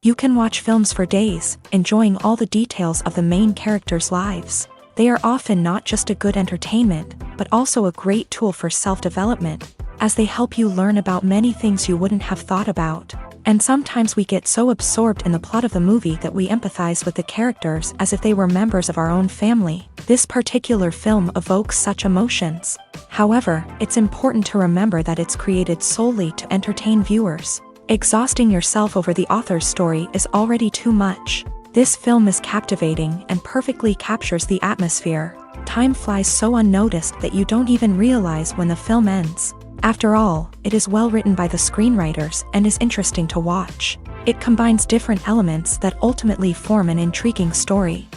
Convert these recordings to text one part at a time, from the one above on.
You can watch films for days, enjoying all the details of the main characters' lives. They are often not just a good entertainment, but also a great tool for self-development, as they help you learn about many things you wouldn't have thought about. And sometimes we get so absorbed in the plot of the movie that we empathize with the characters as if they were members of our own family. This particular film evokes such emotions. However, it's important to remember that it's created solely to entertain viewers. Exhausting yourself over the author's story is already too much. This film is captivating and perfectly captures the atmosphere. Time flies so unnoticed that you don't even realize when the film ends. After all, it is well written by the screenwriters and is interesting to watch. It combines different elements that ultimately form an intriguing story.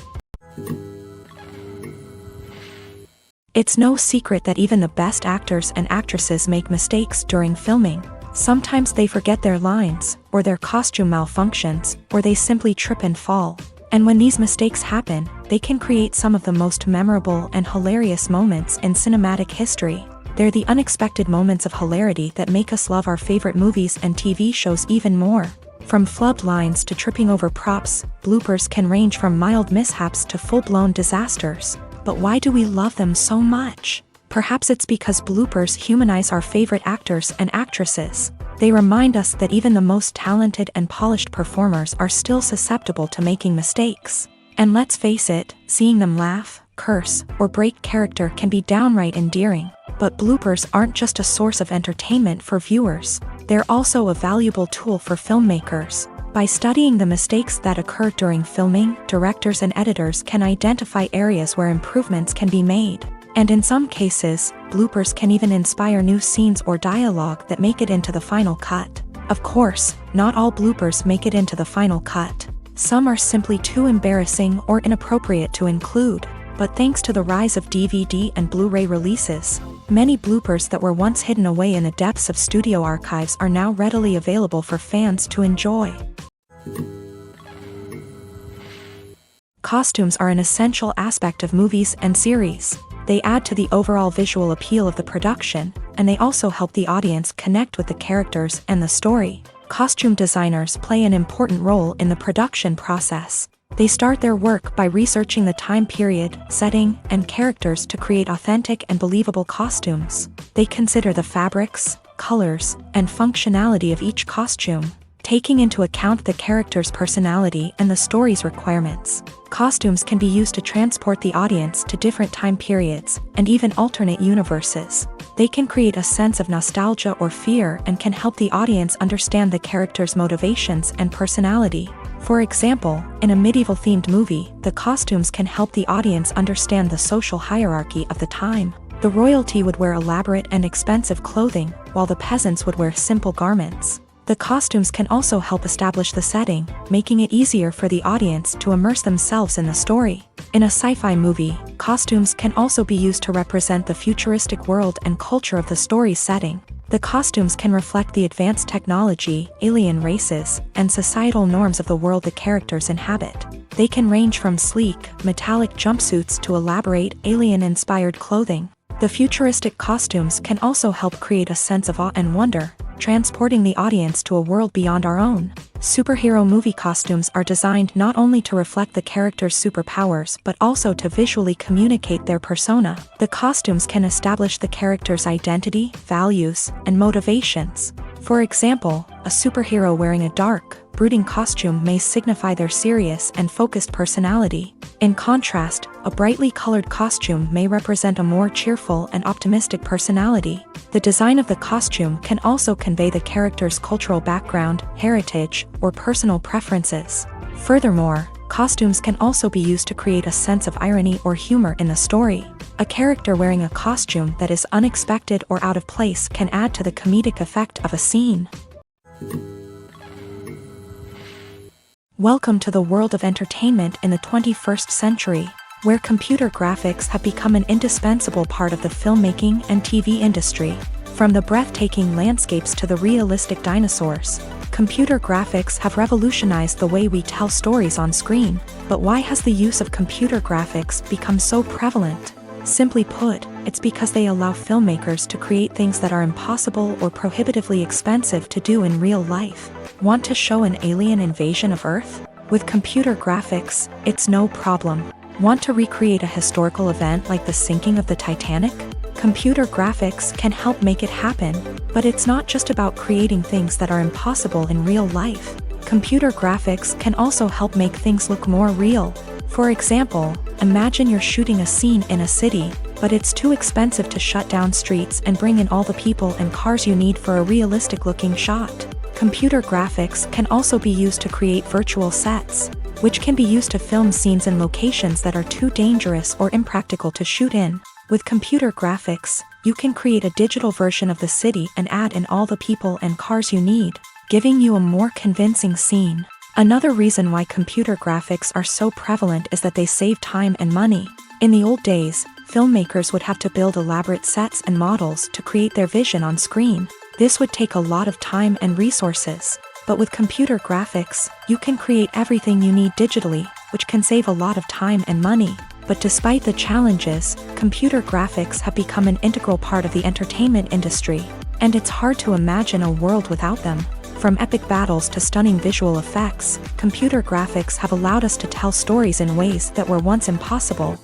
It's no secret that even the best actors and actresses make mistakes during filming. Sometimes they forget their lines, or their costume malfunctions, or they simply trip and fall. And when these mistakes happen, they can create some of the most memorable and hilarious moments in cinematic history. They're the unexpected moments of hilarity that make us love our favorite movies and TV shows even more. From flubbed lines to tripping over props, bloopers can range from mild mishaps to full-blown disasters. But why do we love them so much? Perhaps it's because bloopers humanize our favorite actors and actresses. They remind us that even the most talented and polished performers are still susceptible to making mistakes. And let's face it, seeing them laugh, curse, or break character can be downright endearing. But bloopers aren't just a source of entertainment for viewers. They're also a valuable tool for filmmakers. By studying the mistakes that occur during filming, directors and editors can identify areas where improvements can be made. And in some cases, bloopers can even inspire new scenes or dialogue that make it into the final cut. Of course, not all bloopers make it into the final cut. Some are simply too embarrassing or inappropriate to include. But thanks to the rise of DVD and Blu-ray releases, many bloopers that were once hidden away in the depths of studio archives are now readily available for fans to enjoy. Costumes are an essential aspect of movies and series. They add to the overall visual appeal of the production, and they also help the audience connect with the characters and the story. Costume designers play an important role in the production process. They start their work by researching the time period, setting, and characters to create authentic and believable costumes. They consider the fabrics, colors, and functionality of each costume, taking into account the character's personality and the story's requirements. Costumes can be used to transport the audience to different time periods, and even alternate universes. They can create a sense of nostalgia or fear and can help the audience understand the character's motivations and personality. For example, in a medieval-themed movie, the costumes can help the audience understand the social hierarchy of the time. The royalty would wear elaborate and expensive clothing, while the peasants would wear simple garments. The costumes can also help establish the setting, making it easier for the audience to immerse themselves in the story. In a sci-fi movie, costumes can also be used to represent the futuristic world and culture of the story's setting. The costumes can reflect the advanced technology, alien races, and societal norms of the world the characters inhabit. They can range from sleek, metallic jumpsuits to elaborate, alien-inspired clothing. The futuristic costumes can also help create a sense of awe and wonder, transporting the audience to a world beyond our own. Superhero movie costumes are designed not only to reflect the character's superpowers but also to visually communicate their persona. The costumes can establish the character's identity, values, and motivations. For example, a superhero wearing a dark, brooding costume may signify their serious and focused personality. In contrast, a brightly colored costume may represent a more cheerful and optimistic personality. The design of the costume can also convey the character's cultural background, heritage, or personal preferences. Furthermore, costumes can also be used to create a sense of irony or humor in the story. A character wearing a costume that is unexpected or out of place can add to the comedic effect of a scene. Welcome to the world of entertainment in the 21st century, where computer graphics have become an indispensable part of the filmmaking and TV industry. From the breathtaking landscapes to the realistic dinosaurs, computer graphics have revolutionized the way we tell stories on screen. But why has the use of computer graphics become so prevalent? Simply put, it's because they allow filmmakers to create things that are impossible or prohibitively expensive to do in real life. Want to show an alien invasion of Earth? With computer graphics, it's no problem. Want to recreate a historical event like the sinking of the Titanic? Computer graphics can help make it happen. But it's not just about creating things that are impossible in real life. Computer graphics can also help make things look more real. For example, imagine you're shooting a scene in a city, but it's too expensive to shut down streets and bring in all the people and cars you need for a realistic-looking shot. Computer graphics can also be used to create virtual sets, which can be used to film scenes in locations that are too dangerous or impractical to shoot in. With computer graphics, you can create a digital version of the city and add in all the people and cars you need, giving you a more convincing scene. Another reason why computer graphics are so prevalent is that they save time and money. In the old days, filmmakers would have to build elaborate sets and models to create their vision on screen. This would take a lot of time and resources. But with computer graphics, you can create everything you need digitally, which can save a lot of time and money. But despite the challenges, computer graphics have become an integral part of the entertainment industry, and it's hard to imagine a world without them. From epic battles to stunning visual effects, computer graphics have allowed us to tell stories in ways that were once impossible.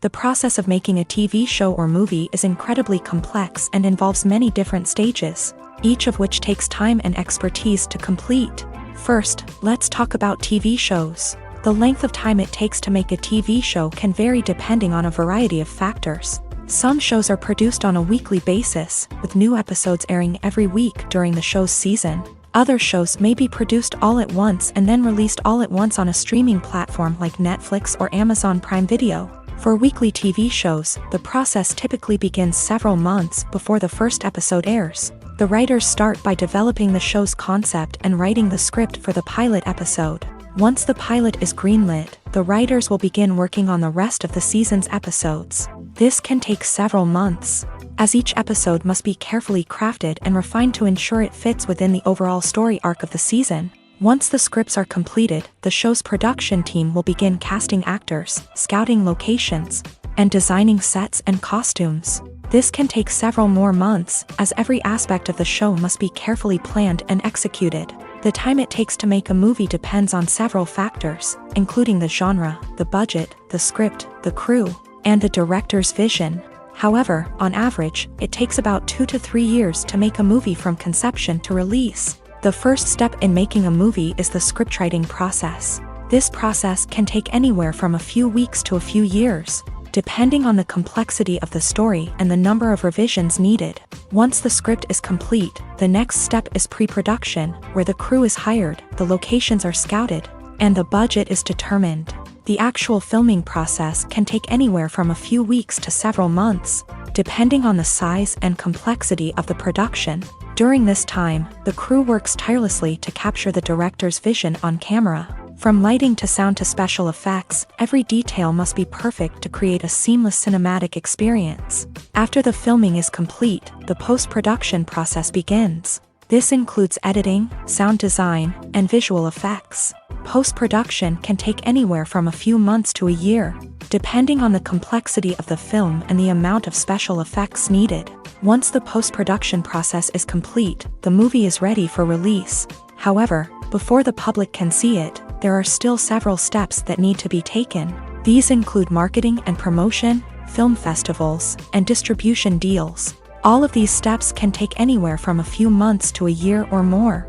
The process of making a TV show or movie is incredibly complex and involves many different stages, each of which takes time and expertise to complete. First, let's talk about TV shows. The length of time it takes to make a TV show can vary depending on a variety of factors. Some shows are produced on a weekly basis, with new episodes airing every week during the show's season. Other shows may be produced all at once and then released all at once on a streaming platform like Netflix or Amazon Prime Video. For weekly TV shows, the process typically begins several months before the first episode airs. The writers start by developing the show's concept and writing the script for the pilot episode. Once the pilot is greenlit, the writers will begin working on the rest of the season's episodes. This can take several months, as each episode must be carefully crafted and refined to ensure it fits within the overall story arc of the season. Once the scripts are completed, the show's production team will begin casting actors, scouting locations, and designing sets and costumes. This can take several more months, as every aspect of the show must be carefully planned and executed. The time it takes to make a movie depends on several factors, including the genre, the budget, the script, the crew, and the director's vision. However, on average, it takes about 2 to 3 years to make a movie from conception to release. The first step in making a movie is the scriptwriting process. This process can take anywhere from a few weeks to a few years, depending on the complexity of the story and the number of revisions needed. Once the script is complete, the next step is pre-production, where the crew is hired, the locations are scouted, and the budget is determined. The actual filming process can take anywhere from a few weeks to several months, depending on the size and complexity of the production. During this time, the crew works tirelessly to capture the director's vision on camera. From lighting to sound to special effects, every detail must be perfect to create a seamless cinematic experience. After the filming is complete, the post-production process begins. This includes editing, sound design, and visual effects. Post-production can take anywhere from a few months to a year, depending on the complexity of the film and the amount of special effects needed. Once the post-production process is complete, the movie is ready for release. However, before the public can see it, there are still several steps that need to be taken. These include marketing and promotion, film festivals, and distribution deals. All of these steps can take anywhere from a few months to a year or more.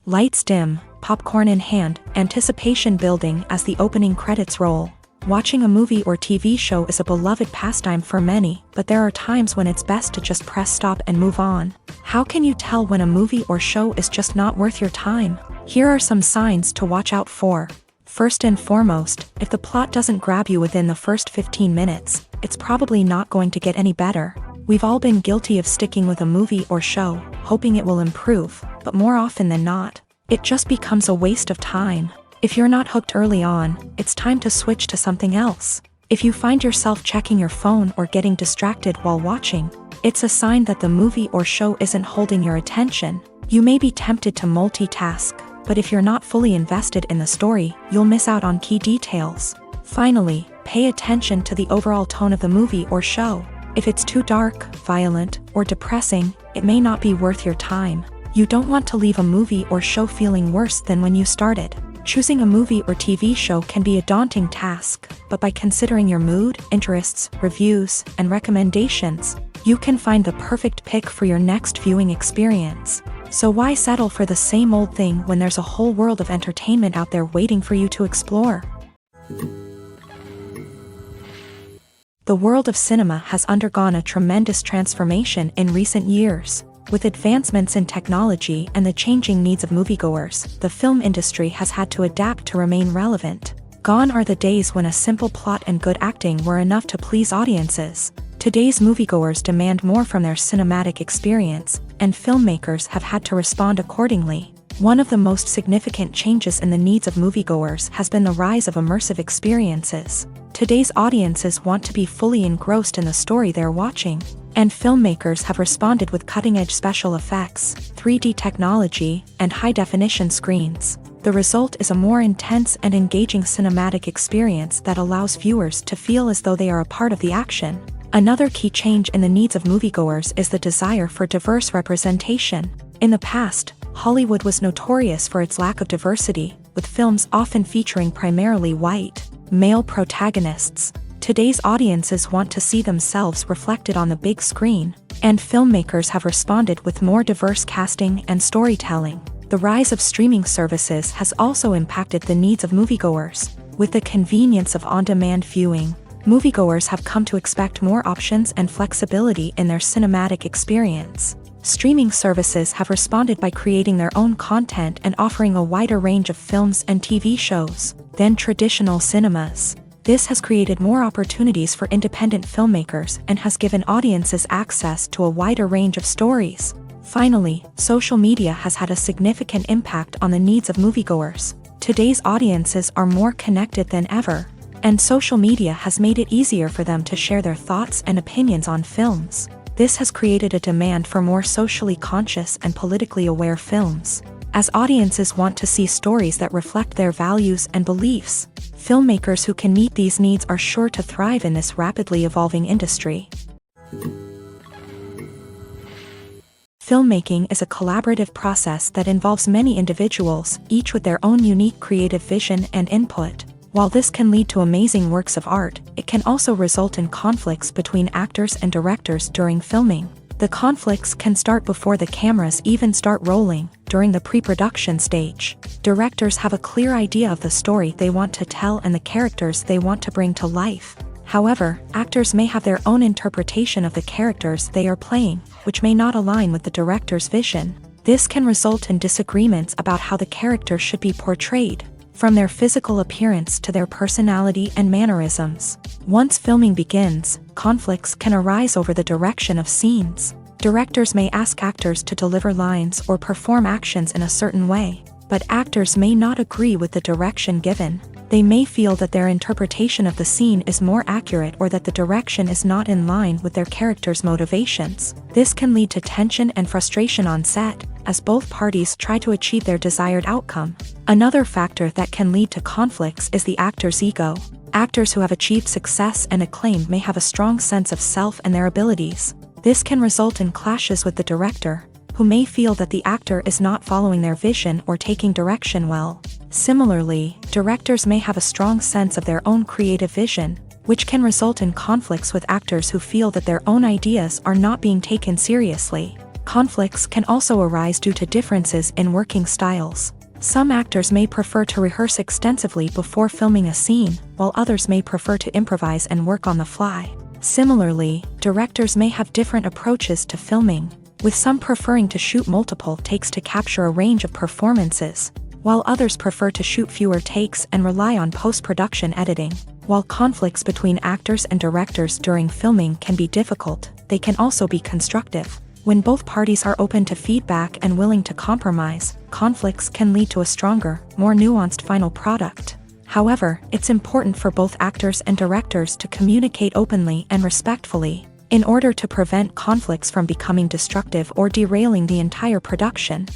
Lights dim, popcorn in hand, anticipation building as the opening credits roll. Watching a movie or TV show is a beloved pastime for many, but there are times when it's best to just press stop and move on. How can you tell when a movie or show is just not worth your time? Here are some signs to watch out for. First and foremost, if the plot doesn't grab you within the first 15 minutes, it's probably not going to get any better. We've all been guilty of sticking with a movie or show, hoping it will improve, but more often than not, it just becomes a waste of time. If you're not hooked early on, it's time to switch to something else. If you find yourself checking your phone or getting distracted while watching, it's a sign that the movie or show isn't holding your attention. You may be tempted to multitask, but if you're not fully invested in the story, you'll miss out on key details. Finally, pay attention to the overall tone of the movie or show. If it's too dark, violent, or depressing, it may not be worth your time. You don't want to leave a movie or show feeling worse than when you started. Choosing a movie or TV show can be a daunting task, but by considering your mood, interests, reviews, and recommendations, you can find the perfect pick for your next viewing experience. So why settle for the same old thing when there's a whole world of entertainment out there waiting for you to explore? The world of cinema has undergone a tremendous transformation in recent years. With advancements in technology and the changing needs of moviegoers, the film industry has had to adapt to remain relevant. Gone are the days when a simple plot and good acting were enough to please audiences. Today's moviegoers demand more from their cinematic experience, and filmmakers have had to respond accordingly. One of the most significant changes in the needs of moviegoers has been the rise of immersive experiences. Today's audiences want to be fully engrossed in the story they're watching, and filmmakers have responded with cutting-edge special effects, 3D technology, and high-definition screens. The result is a more intense and engaging cinematic experience that allows viewers to feel as though they are a part of the action. Another key change in the needs of moviegoers is the desire for diverse representation. In the past, Hollywood was notorious for its lack of diversity, with films often featuring primarily white, male protagonists. Today's audiences want to see themselves reflected on the big screen, and filmmakers have responded with more diverse casting and storytelling. The rise of streaming services has also impacted the needs of moviegoers. With the convenience of on-demand viewing, moviegoers have come to expect more options and flexibility in their cinematic experience. Streaming services have responded by creating their own content and offering a wider range of films and TV shows than traditional cinemas. This has created more opportunities for independent filmmakers and has given audiences access to a wider range of stories. Finally, social media has had a significant impact on the needs of moviegoers. Today's audiences are more connected than ever, and social media has made it easier for them to share their thoughts and opinions on films. This has created a demand for more socially conscious and politically aware films. As audiences want to see stories that reflect their values and beliefs, filmmakers who can meet these needs are sure to thrive in this rapidly evolving industry. Filmmaking is a collaborative process that involves many individuals, each with their own unique creative vision and input. While this can lead to amazing works of art, it can also result in conflicts between actors and directors during filming. The conflicts can start before the cameras even start rolling, during the pre-production stage. Directors have a clear idea of the story they want to tell and the characters they want to bring to life. However, actors may have their own interpretation of the characters they are playing, which may not align with the director's vision. This can result in disagreements about how the character should be portrayed, from their physical appearance to their personality and mannerisms. Once filming begins, conflicts can arise over the direction of scenes. Directors may ask actors to deliver lines or perform actions in a certain way, but actors may not agree with the direction given. They may feel that their interpretation of the scene is more accurate or that the direction is not in line with their character's motivations. This can lead to tension and frustration on set, as both parties try to achieve their desired outcome. Another factor that can lead to conflicts is the actor's ego. Actors who have achieved success and acclaim may have a strong sense of self and their abilities. This can result in clashes with the director, who may feel that the actor is not following their vision or taking direction well. Similarly, directors may have a strong sense of their own creative vision, which can result in conflicts with actors who feel that their own ideas are not being taken seriously. Conflicts can also arise due to differences in working styles. Some actors may prefer to rehearse extensively before filming a scene, while others may prefer to improvise and work on the fly. Similarly, directors may have different approaches to filming, with some preferring to shoot multiple takes to capture a range of performances, while others prefer to shoot fewer takes and rely on post-production editing. While conflicts between actors and directors during filming can be difficult, they can also be constructive. When both parties are open to feedback and willing to compromise, conflicts can lead to a stronger, more nuanced final product. However, it's important for both actors and directors to communicate openly and respectfully, in order to prevent conflicts from becoming destructive or derailing the entire production.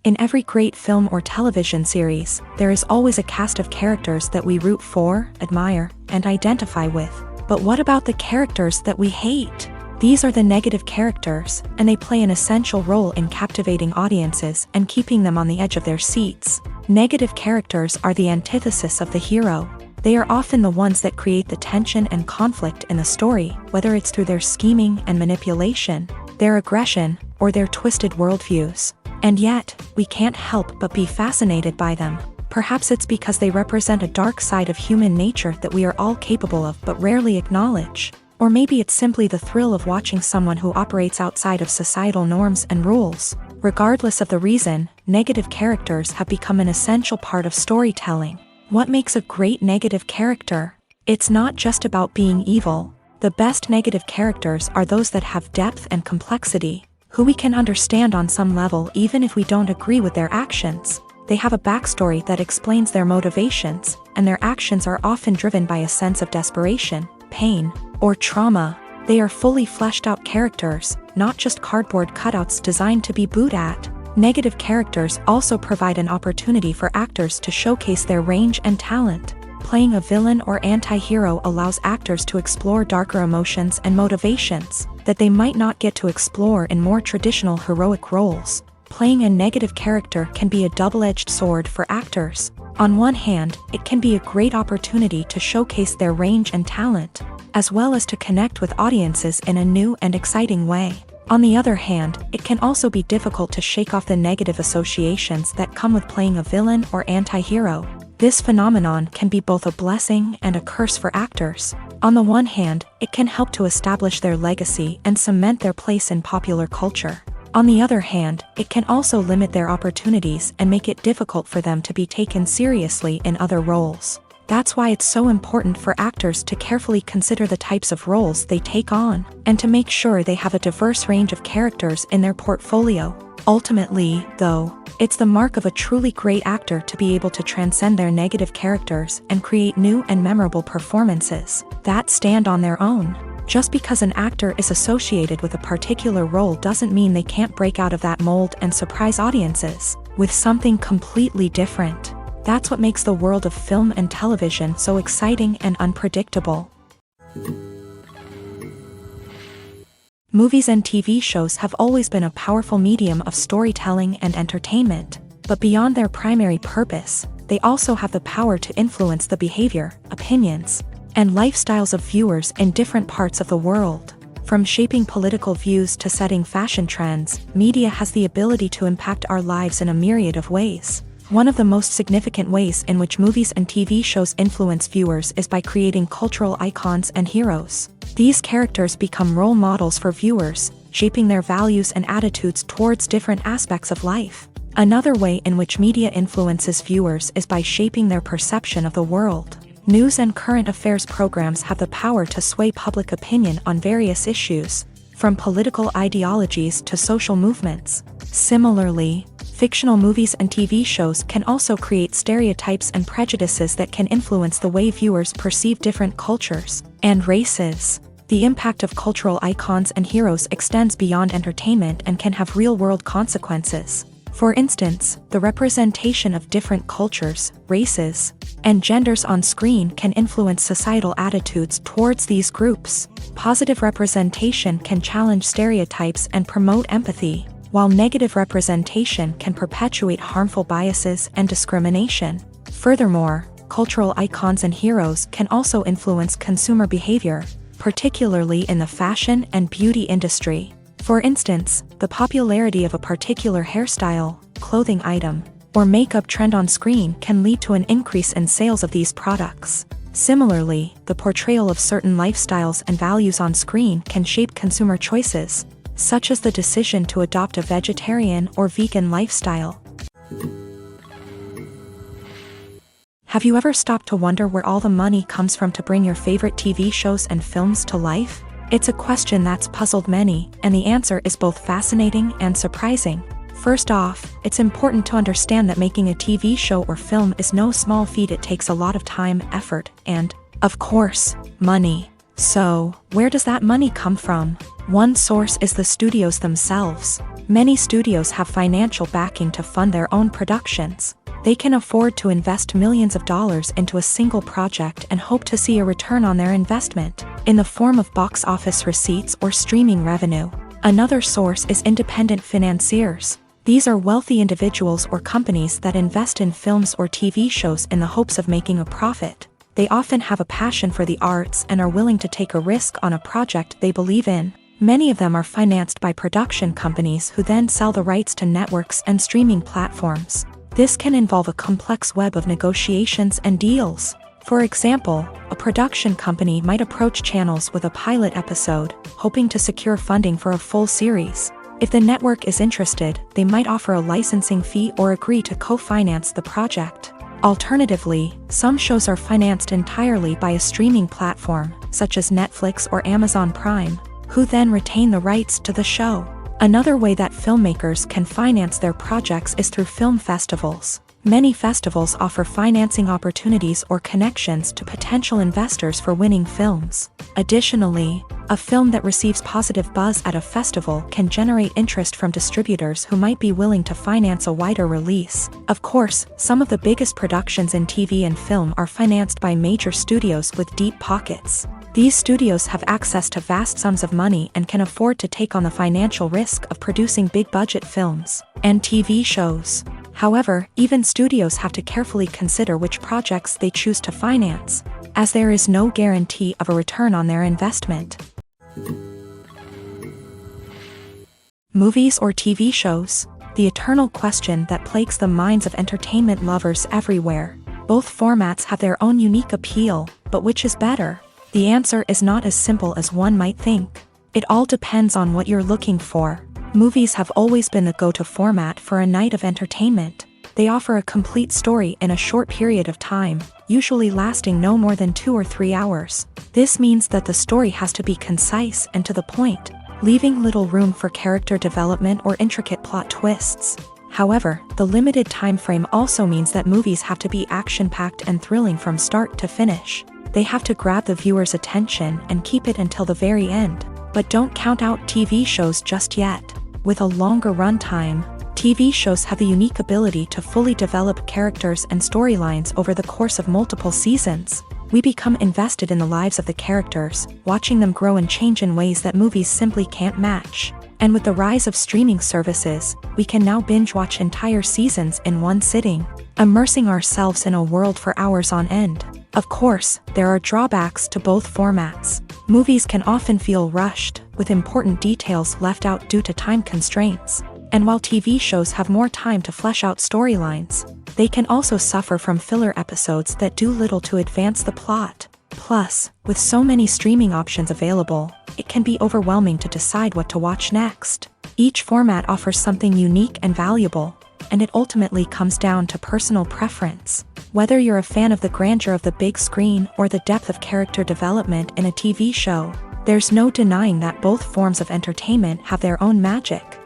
In every great film or television series, there is always a cast of characters that we root for, admire, and identify with. But what about the characters that we hate? These are the negative characters, and they play an essential role in captivating audiences and keeping them on the edge of their seats. Negative characters are the antithesis of the hero. They are often the ones that create the tension and conflict in the story, whether it's through their scheming and manipulation, their aggression, or their twisted worldviews. And yet, we can't help but be fascinated by them. Perhaps it's because they represent a dark side of human nature that we are all capable of but rarely acknowledge. Or maybe it's simply the thrill of watching someone who operates outside of societal norms and rules. Regardless of the reason, negative characters have become an essential part of storytelling. What makes a great negative character? It's not just about being evil. The best negative characters are those that have depth and complexity, who we can understand on some level even if we don't agree with their actions. They have a backstory that explains their motivations, and their actions are often driven by a sense of desperation, pain, or trauma. They are fully fleshed out characters, not just cardboard cutouts designed to be booed at. Negative characters also provide an opportunity for actors to showcase their range and talent. Playing a villain or anti-hero allows actors to explore darker emotions and motivations that they might not get to explore in more traditional heroic roles. Playing a negative character can be a double-edged sword for actors. On one hand, it can be a great opportunity to showcase their range and talent, as well as to connect with audiences in a new and exciting way. On the other hand, it can also be difficult to shake off the negative associations that come with playing a villain or anti-hero. This phenomenon can be both a blessing and a curse for actors. On the one hand, it can help to establish their legacy and cement their place in popular culture. On the other hand, it can also limit their opportunities and make it difficult for them to be taken seriously in other roles. That's why it's so important for actors to carefully consider the types of roles they take on, and to make sure they have a diverse range of characters in their portfolio. Ultimately, though, it's the mark of a truly great actor to be able to transcend their negative characters and create new and memorable performances that stand on their own. Just because an actor is associated with a particular role doesn't mean they can't break out of that mold and surprise audiences with something completely different. That's what makes the world of film and television so exciting and unpredictable. Movies and TV shows have always been a powerful medium of storytelling and entertainment, but beyond their primary purpose, they also have the power to influence the behavior, opinions, and lifestyles of viewers in different parts of the world. From shaping political views to setting fashion trends, media has the ability to impact our lives in a myriad of ways. One of the most significant ways in which movies and TV shows influence viewers is by creating cultural icons and heroes. These characters become role models for viewers, shaping their values and attitudes towards different aspects of life. Another way in which media influences viewers is by shaping their perception of the world. News and current affairs programs have the power to sway public opinion on various issues, from political ideologies to social movements. Similarly, Fictional movies and TV shows can also create stereotypes and prejudices that can influence the way viewers perceive different cultures and races. The impact of cultural icons and heroes extends beyond entertainment and can have real-world consequences. For instance, the representation of different cultures, races, and genders on screen can influence societal attitudes towards these groups. Positive representation can challenge stereotypes and promote empathy, while negative representation can perpetuate harmful biases and discrimination. Furthermore, cultural icons and heroes can also influence consumer behavior, particularly in the fashion and beauty industry. For instance, the popularity of a particular hairstyle, clothing item, or makeup trend on screen can lead to an increase in sales of these products. Similarly, the portrayal of certain lifestyles and values on screen can shape consumer choices, such as the decision to adopt a vegetarian or vegan lifestyle. Have you ever stopped to wonder where all the money comes from to bring your favorite TV shows and films to life? It's a question that's puzzled many, and the answer is both fascinating and surprising. First off, it's important to understand that making a TV show or film is no small feat. It takes a lot of time, effort, and, of course, money. So, where does that money come from? One source is the studios themselves. Many studios have financial backing to fund their own productions. They can afford to invest millions of dollars into a single project and hope to see a return on their investment, in the form of box office receipts or streaming revenue. Another source is independent financiers. These are wealthy individuals or companies that invest in films or TV shows in the hopes of making a profit. They often have a passion for the arts and are willing to take a risk on a project they believe in. Many of them are financed by production companies who then sell the rights to networks and streaming platforms. This can involve a complex web of negotiations and deals. For example, a production company might approach channels with a pilot episode, hoping to secure funding for a full series. If the network is interested, they might offer a licensing fee or agree to co-finance the project. Alternatively, some shows are financed entirely by a streaming platform, such as Netflix or Amazon Prime, who then retain the rights to the show. Another way that filmmakers can finance their projects is through film festivals. Many festivals offer financing opportunities or connections to potential investors for winning films. Additionally, a film that receives positive buzz at a festival can generate interest from distributors who might be willing to finance a wider release. Of course, some of the biggest productions in TV and film are financed by major studios with deep pockets. These studios have access to vast sums of money and can afford to take on the financial risk of producing big-budget films and TV shows. However, even studios have to carefully consider which projects they choose to finance, as there is no guarantee of a return on their investment. Movies or TV shows? The eternal question that plagues the minds of entertainment lovers everywhere. Both formats have their own unique appeal, but which is better? The answer is not as simple as one might think. It all depends on what you're looking for. Movies have always been the go-to format for a night of entertainment. They offer a complete story in a short period of time, usually lasting no more than 2 or 3 hours. This means that the story has to be concise and to the point, leaving little room for character development or intricate plot twists. However, the limited time frame also means that movies have to be action-packed and thrilling from start to finish. They have to grab the viewer's attention and keep it until the very end. But don't count out TV shows just yet. With a longer runtime, TV shows have the unique ability to fully develop characters and storylines over the course of multiple seasons. We become invested in the lives of the characters, watching them grow and change in ways that movies simply can't match. And with the rise of streaming services, we can now binge-watch entire seasons in one sitting, immersing ourselves in a world for hours on end. Of course, there are drawbacks to both formats. Movies can often feel rushed, with important details left out due to time constraints. And while TV shows have more time to flesh out storylines, they can also suffer from filler episodes that do little to advance the plot. Plus, with so many streaming options available, it can be overwhelming to decide what to watch next. Each format offers something unique and valuable, and it ultimately comes down to personal preference. Whether you're a fan of the grandeur of the big screen or the depth of character development in a TV show, there's no denying that both forms of entertainment have their own magic.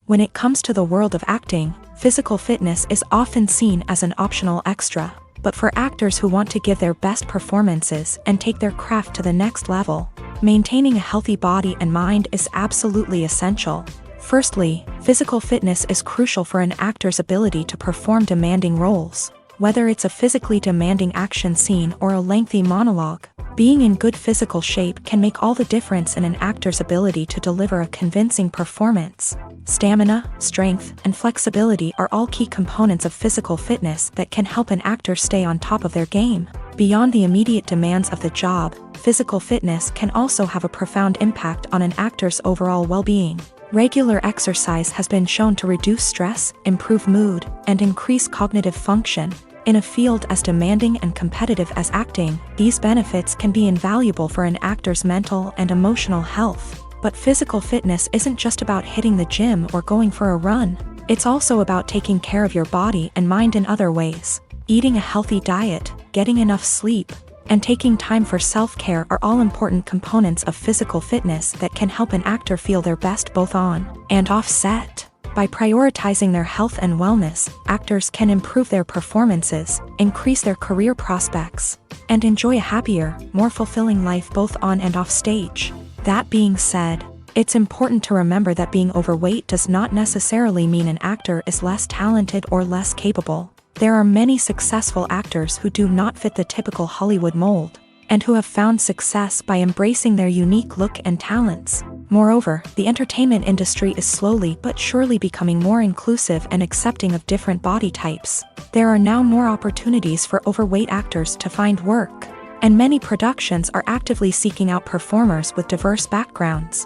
When it comes to the world of acting, physical fitness is often seen as an optional extra. But for actors who want to give their best performances and take their craft to the next level, maintaining a healthy body and mind is absolutely essential. Firstly, physical fitness is crucial for an actor's ability to perform demanding roles. Whether it's a physically demanding action scene or a lengthy monologue, being in good physical shape can make all the difference in an actor's ability to deliver a convincing performance. Stamina, strength, and flexibility are all key components of physical fitness that can help an actor stay on top of their game. Beyond the immediate demands of the job, physical fitness can also have a profound impact on an actor's overall well-being. Regular exercise has been shown to reduce stress, improve mood, and increase cognitive function. In a field as demanding and competitive as acting, these benefits can be invaluable for an actor's mental and emotional health. But physical fitness isn't just about hitting the gym or going for a run. It's also about taking care of your body and mind in other ways. Eating a healthy diet, getting enough sleep, and taking time for self-care are all important components of physical fitness that can help an actor feel their best both on and off set. By prioritizing their health and wellness, actors can improve their performances, increase their career prospects, and enjoy a happier, more fulfilling life both on and off stage. That being said, it's important to remember that being overweight does not necessarily mean an actor is less talented or less capable. There are many successful actors who do not fit the typical Hollywood mold, and who have found success by embracing their unique look and talents. Moreover, the entertainment industry is slowly but surely becoming more inclusive and accepting of different body types. There are now more opportunities for overweight actors to find work, and many productions are actively seeking out performers with diverse backgrounds.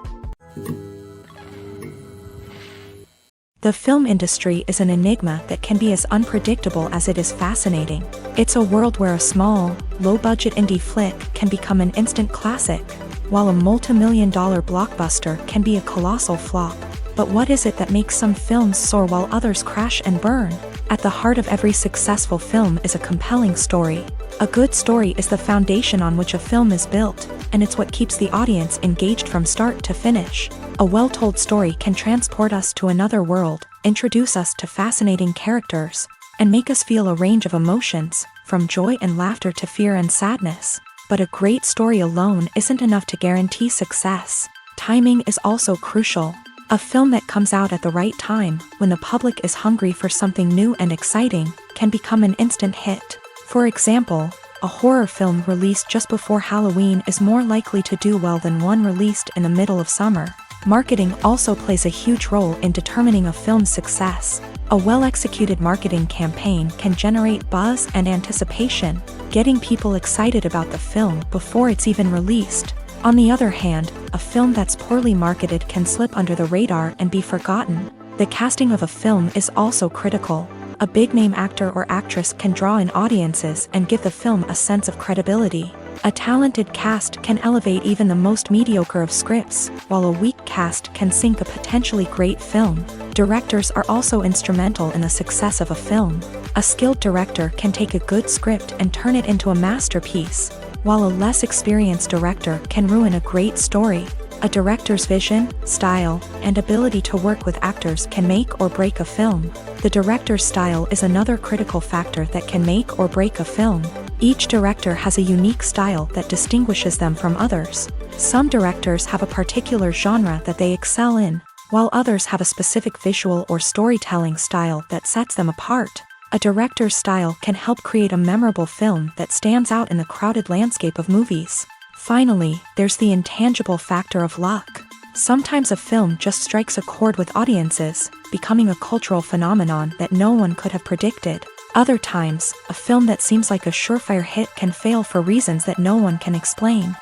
The film industry is an enigma that can be as unpredictable as it is fascinating. It's a world where a small, low-budget indie flick can become an instant classic, while a multi-million-dollar blockbuster can be a colossal flop. But what is it that makes some films soar while others crash and burn? At the heart of every successful film is a compelling story. A good story is the foundation on which a film is built, and it's what keeps the audience engaged from start to finish. A well-told story can transport us to another world, introduce us to fascinating characters, and make us feel a range of emotions, from joy and laughter to fear and sadness. But a great story alone isn't enough to guarantee success. Timing is also crucial. A film that comes out at the right time, when the public is hungry for something new and exciting, can become an instant hit. For example, a horror film released just before Halloween is more likely to do well than one released in the middle of summer. Marketing also plays a huge role in determining a film's success. A well-executed marketing campaign can generate buzz and anticipation, getting people excited about the film before it's even released. On the other hand, a film that's poorly marketed can slip under the radar and be forgotten. The casting of a film is also critical. A big-name actor or actress can draw in audiences and give the film a sense of credibility. A talented cast can elevate even the most mediocre of scripts, while a weak cast can sink a potentially great film. Directors are also instrumental in the success of a film. A skilled director can take a good script and turn it into a masterpiece, while a less experienced director can ruin a great story. A director's vision, style, and ability to work with actors can make or break a film. The director's style is another critical factor that can make or break a film. Each director has a unique style that distinguishes them from others. Some directors have a particular genre that they excel in, while others have a specific visual or storytelling style that sets them apart. A director's style can help create a memorable film that stands out in the crowded landscape of movies. Finally, there's the intangible factor of luck. Sometimes a film just strikes a chord with audiences, becoming a cultural phenomenon that no one could have predicted. Other times, a film that seems like a surefire hit can fail for reasons that no one can explain.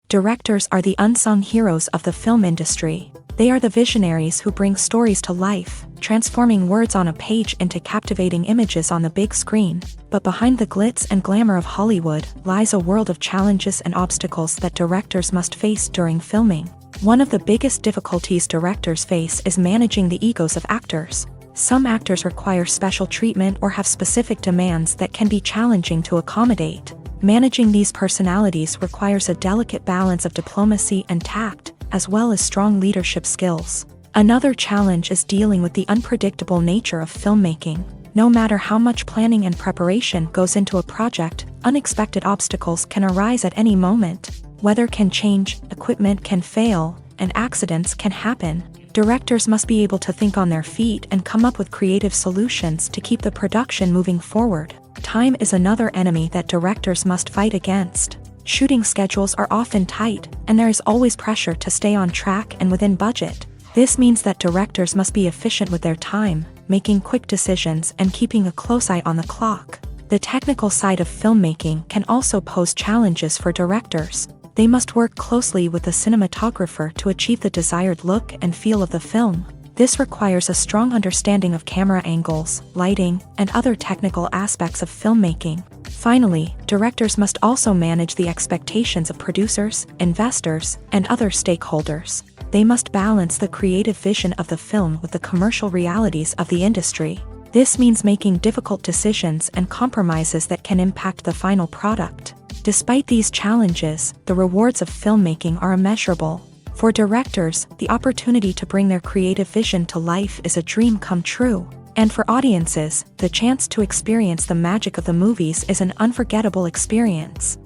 Directors are the unsung heroes of the film industry. They are the visionaries who bring stories to life, transforming words on a page into captivating images on the big screen. But behind the glitz and glamour of Hollywood lies a world of challenges and obstacles that directors must face during filming. One of the biggest difficulties directors face is managing the egos of actors. Some actors require special treatment or have specific demands that can be challenging to accommodate. Managing these personalities requires a delicate balance of diplomacy and tact, as well as strong leadership skills. Another challenge is dealing with the unpredictable nature of filmmaking. No matter how much planning and preparation goes into a project, unexpected obstacles can arise at any moment. Weather can change, equipment can fail, and accidents can happen. Directors must be able to think on their feet and come up with creative solutions to keep the production moving forward. Time is another enemy that directors must fight against. Shooting schedules are often tight, and there is always pressure to stay on track and within budget. This means that directors must be efficient with their time, making quick decisions and keeping a close eye on the clock. The technical side of filmmaking can also pose challenges for directors. They must work closely with the cinematographer to achieve the desired look and feel of the film. This requires a strong understanding of camera angles, lighting, and other technical aspects of filmmaking. Finally, directors must also manage the expectations of producers, investors, and other stakeholders. They must balance the creative vision of the film with the commercial realities of the industry. This means making difficult decisions and compromises that can impact the final product. Despite these challenges, the rewards of filmmaking are immeasurable. For directors, the opportunity to bring their creative vision to life is a dream come true. And for audiences, the chance to experience the magic of the movies is an unforgettable experience.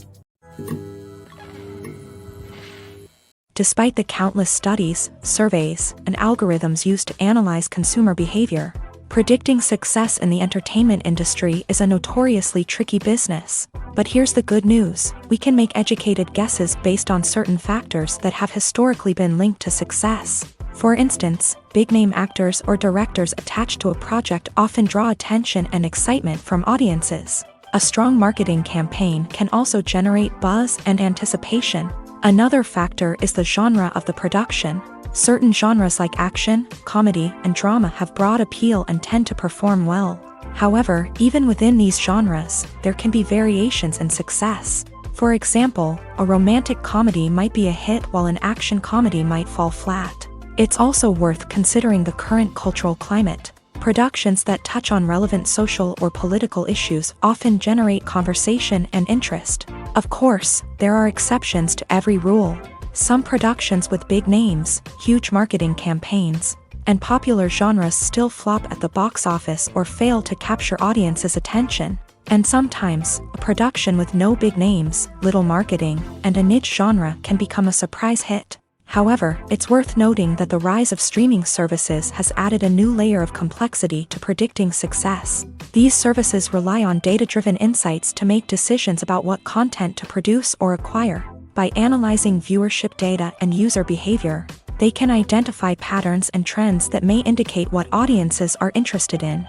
Despite the countless studies, surveys, and algorithms used to analyze consumer behavior, predicting success in the entertainment industry is a notoriously tricky business. But here's the good news: we can make educated guesses based on certain factors that have historically been linked to success. For instance, big-name actors or directors attached to a project often draw attention and excitement from audiences. A strong marketing campaign can also generate buzz and anticipation. Another factor is the genre of the production. Certain genres like action, comedy, and drama have broad appeal and tend to perform well. However, even within these genres, there can be variations in success. For example, a romantic comedy might be a hit while an action comedy might fall flat. It's also worth considering the current cultural climate. Productions that touch on relevant social or political issues often generate conversation and interest. Of course, there are exceptions to every rule. Some productions with big names, huge marketing campaigns, and popular genres still flop at the box office or fail to capture audiences' attention. And sometimes, a production with no big names, little marketing, and a niche genre can become a surprise hit. However, it's worth noting that the rise of streaming services has added a new layer of complexity to predicting success. These services rely on data-driven insights to make decisions about what content to produce or acquire. By analyzing viewership data and user behavior, they can identify patterns and trends that may indicate what audiences are interested in.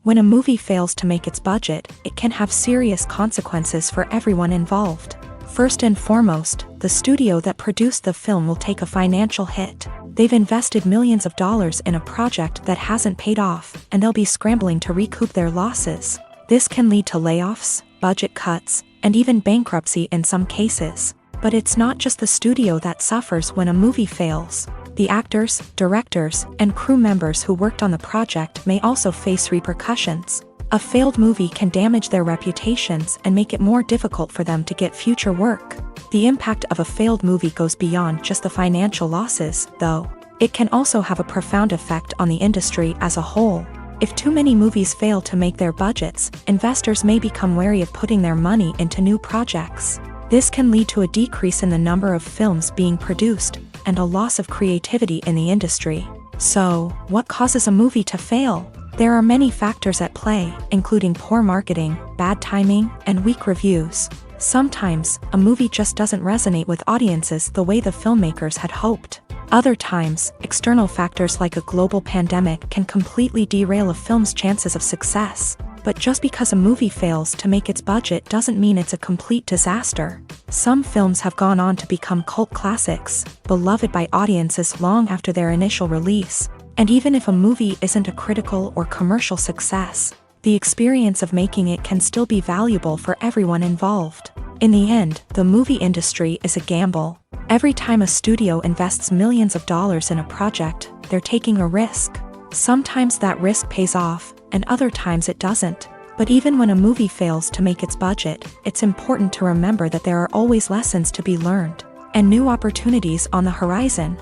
When a movie fails to make its budget, it can have serious consequences for everyone involved. First and foremost, the studio that produced the film will take a financial hit. They've invested millions of dollars in a project that hasn't paid off, and they'll be scrambling to recoup their losses. This can lead to layoffs, budget cuts, and even bankruptcy in some cases. But it's not just the studio that suffers when a movie fails. The actors, directors, and crew members who worked on the project may also face repercussions. A failed movie can damage their reputations and make it more difficult for them to get future work. The impact of a failed movie goes beyond just the financial losses, though. It can also have a profound effect on the industry as a whole. If too many movies fail to make their budgets, investors may become wary of putting their money into new projects. This can lead to a decrease in the number of films being produced, and a loss of creativity in the industry. So, what causes a movie to fail? There are many factors at play, including poor marketing, bad timing, and weak reviews. Sometimes, a movie just doesn't resonate with audiences the way the filmmakers had hoped. Other times, external factors like a global pandemic can completely derail a film's chances of success. But just because a movie fails to make its budget doesn't mean it's a complete disaster. Some films have gone on to become cult classics, beloved by audiences long after their initial release. And even if a movie isn't a critical or commercial success, the experience of making it can still be valuable for everyone involved. In the end, the movie industry is a gamble. Every time a studio invests millions of dollars in a project, they're taking a risk. Sometimes that risk pays off, and other times it doesn't. But even when a movie fails to make its budget, it's important to remember that there are always lessons to be learned, and new opportunities on the horizon.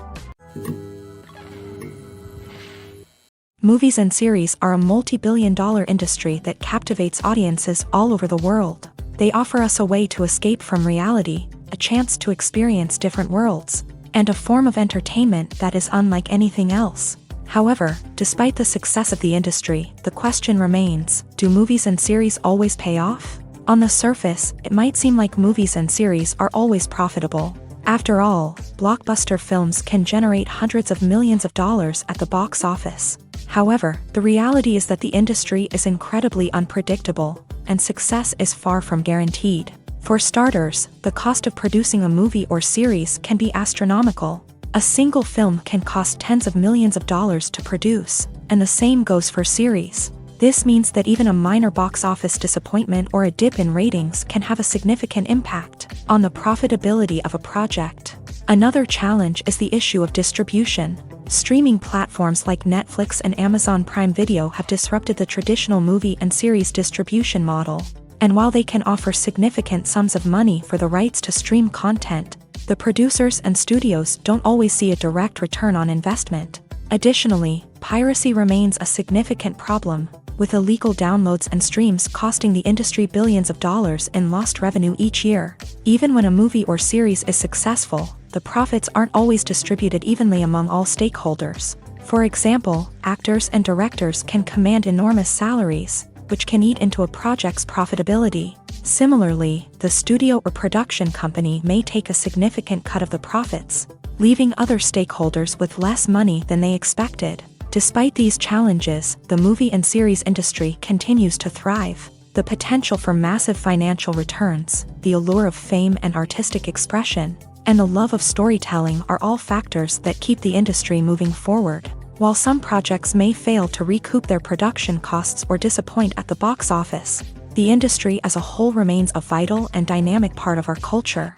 Movies and series are a multi-billion-dollar industry that captivates audiences all over the world. They offer us a way to escape from reality, a chance to experience different worlds, and a form of entertainment that is unlike anything else. However, despite the success of the industry, the question remains, do movies and series always pay off? On the surface, it might seem like movies and series are always profitable. After all, blockbuster films can generate hundreds of millions of dollars at the box office. However, the reality is that the industry is incredibly unpredictable, and success is far from guaranteed. For starters, the cost of producing a movie or series can be astronomical. A single film can cost tens of millions of dollars to produce, and the same goes for series. This means that even a minor box office disappointment or a dip in ratings can have a significant impact on the profitability of a project. Another challenge is the issue of distribution. Streaming platforms like Netflix and Amazon Prime Video have disrupted the traditional movie and series distribution model. And while they can offer significant sums of money for the rights to stream content, the producers and studios don't always see a direct return on investment. Additionally, piracy remains a significant problem, with illegal downloads and streams costing the industry billions of dollars in lost revenue each year. Even when a movie or series is successful, the profits aren't always distributed evenly among all stakeholders. For example, actors and directors can command enormous salaries, which can eat into a project's profitability. Similarly, the studio or production company may take a significant cut of the profits, leaving other stakeholders with less money than they expected. Despite these challenges, the movie and series industry continues to thrive. The potential for massive financial returns, the allure of fame and artistic expression, and the love of storytelling are all factors that keep the industry moving forward. While some projects may fail to recoup their production costs or disappoint at the box office, the industry as a whole remains a vital and dynamic part of our culture.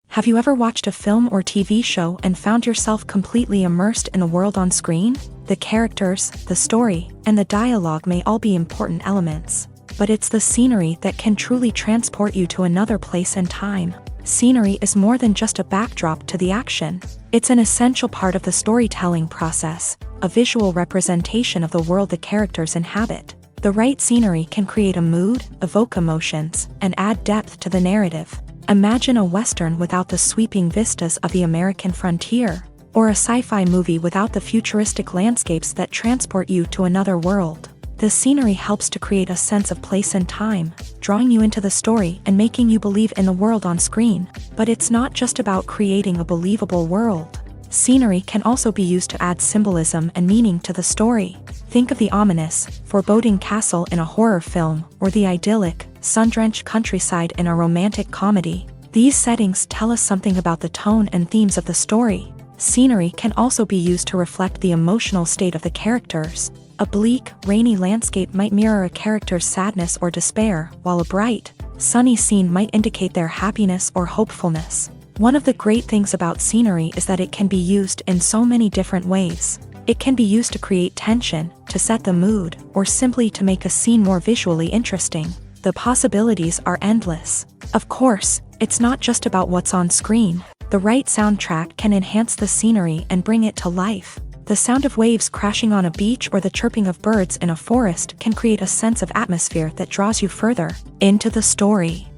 Have you ever watched a film or TV show and found yourself completely immersed in the world on screen? The characters, the story, and the dialogue may all be important elements, but it's the scenery that can truly transport you to another place and time. Scenery is more than just a backdrop to the action. It's an essential part of the storytelling process, a visual representation of the world the characters inhabit. The right scenery can create a mood, evoke emotions, and add depth to the narrative. Imagine a Western without the sweeping vistas of the American frontier, or a sci-fi movie without the futuristic landscapes that transport you to another world. The scenery helps to create a sense of place and time, drawing you into the story and making you believe in the world on screen. But it's not just about creating a believable world. Scenery can also be used to add symbolism and meaning to the story. Think of the ominous, foreboding castle in a horror film, or the idyllic, sun-drenched countryside in a romantic comedy. These settings tell us something about the tone and themes of the story. Scenery can also be used to reflect the emotional state of the characters. A bleak, rainy landscape might mirror a character's sadness or despair, while a bright, sunny scene might indicate their happiness or hopefulness. One of the great things about scenery is that it can be used in so many different ways. It can be used to create tension, to set the mood, or simply to make a scene more visually interesting. The possibilities are endless. Of course, it's not just about what's on screen. The right soundtrack can enhance the scenery and bring it to life. The sound of waves crashing on a beach or the chirping of birds in a forest can create a sense of atmosphere that draws you further into the story.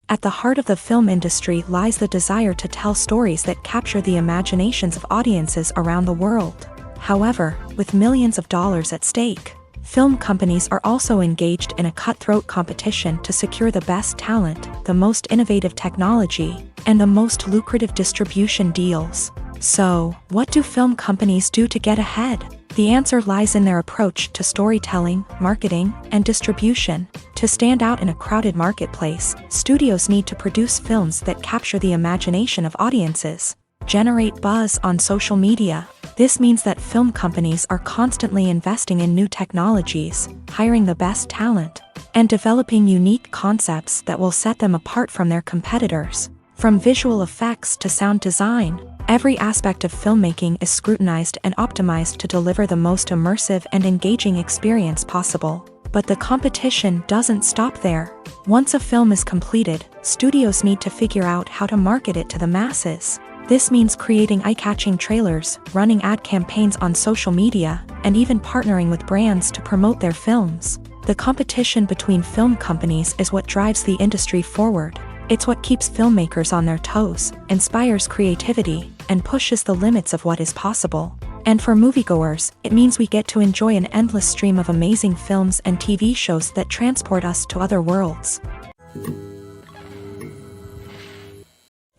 At the heart of the film industry lies the desire to tell stories that capture the imaginations of audiences around the world. However, with millions of dollars at stake, film companies are also engaged in a cutthroat competition to secure the best talent, the most innovative technology, and the most lucrative distribution deals. So, what do film companies do to get ahead? The answer lies in their approach to storytelling, marketing, and distribution. To stand out in a crowded marketplace, studios need to produce films that capture the imagination of audiences, generate buzz on social media. This means that film companies are constantly investing in new technologies, hiring the best talent, and developing unique concepts that will set them apart from their competitors. From visual effects to sound design, Every aspect of filmmaking is scrutinized and optimized to deliver the most immersive and engaging experience possible. But the competition doesn't stop there. Once a film is completed, studios need to figure out how to market it to the masses. This means creating eye-catching trailers, running ad campaigns on social media, and even partnering with brands to promote their films. The competition between film companies is what drives the industry forward. It's what keeps filmmakers on their toes, inspires creativity, and pushes the limits of what is possible. And for moviegoers, it means we get to enjoy an endless stream of amazing films and TV shows that transport us to other worlds.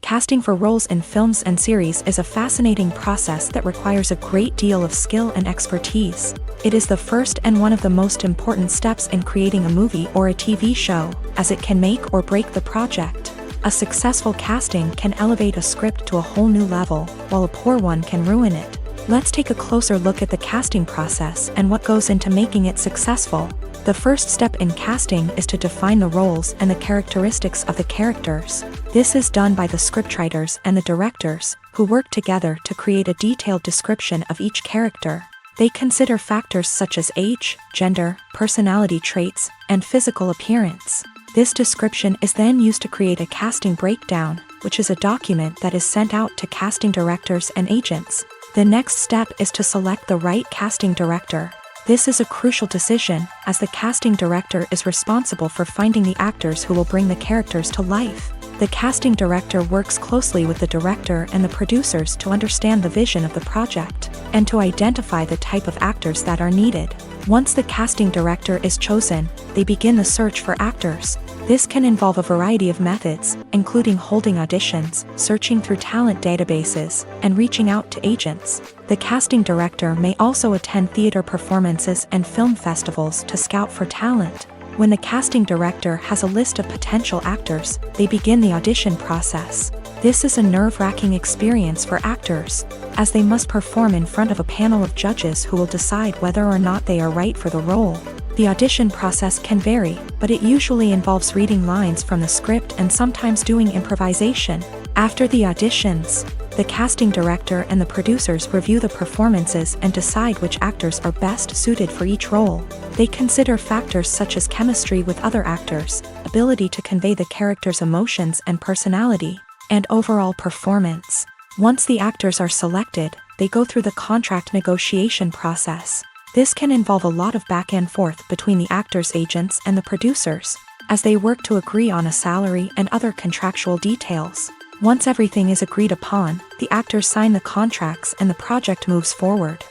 Casting for roles in films and series is a fascinating process that requires a great deal of skill and expertise. It is the first and one of the most important steps in creating a movie or a TV show, as it can make or break the project. A successful casting can elevate a script to a whole new level, while a poor one can ruin it. Let's take a closer look at the casting process and what goes into making it successful. The first step in casting is to define the roles and the characteristics of the characters. This is done by the scriptwriters and the directors, who work together to create a detailed description of each character. They consider factors such as age, gender, personality traits, and physical appearance. This description is then used to create a casting breakdown, which is a document that is sent out to casting directors and agents. The next step is to select the right casting director. This is a crucial decision, as the casting director is responsible for finding the actors who will bring the characters to life. The casting director works closely with the director and the producers to understand the vision of the project, and to identify the type of actors that are needed. Once the casting director is chosen, they begin the search for actors. This can involve a variety of methods, including holding auditions, searching through talent databases, and reaching out to agents. The casting director may also attend theater performances and film festivals to scout for talent. When the casting director has a list of potential actors, they begin the audition process. This is a nerve-wracking experience for actors, as they must perform in front of a panel of judges who will decide whether or not they are right for the role. The audition process can vary, but it usually involves reading lines from the script and sometimes doing improvisation. After the auditions, the casting director and the producers review the performances and decide which actors are best suited for each role. They consider factors such as chemistry with other actors, ability to convey the character's emotions and personality, and overall performance. Once the actors are selected, they go through the contract negotiation process. This can involve a lot of back and forth between the actors' agents and the producers, as they work to agree on a salary and other contractual details. Once everything is agreed upon, the actors sign the contracts and the project moves forward.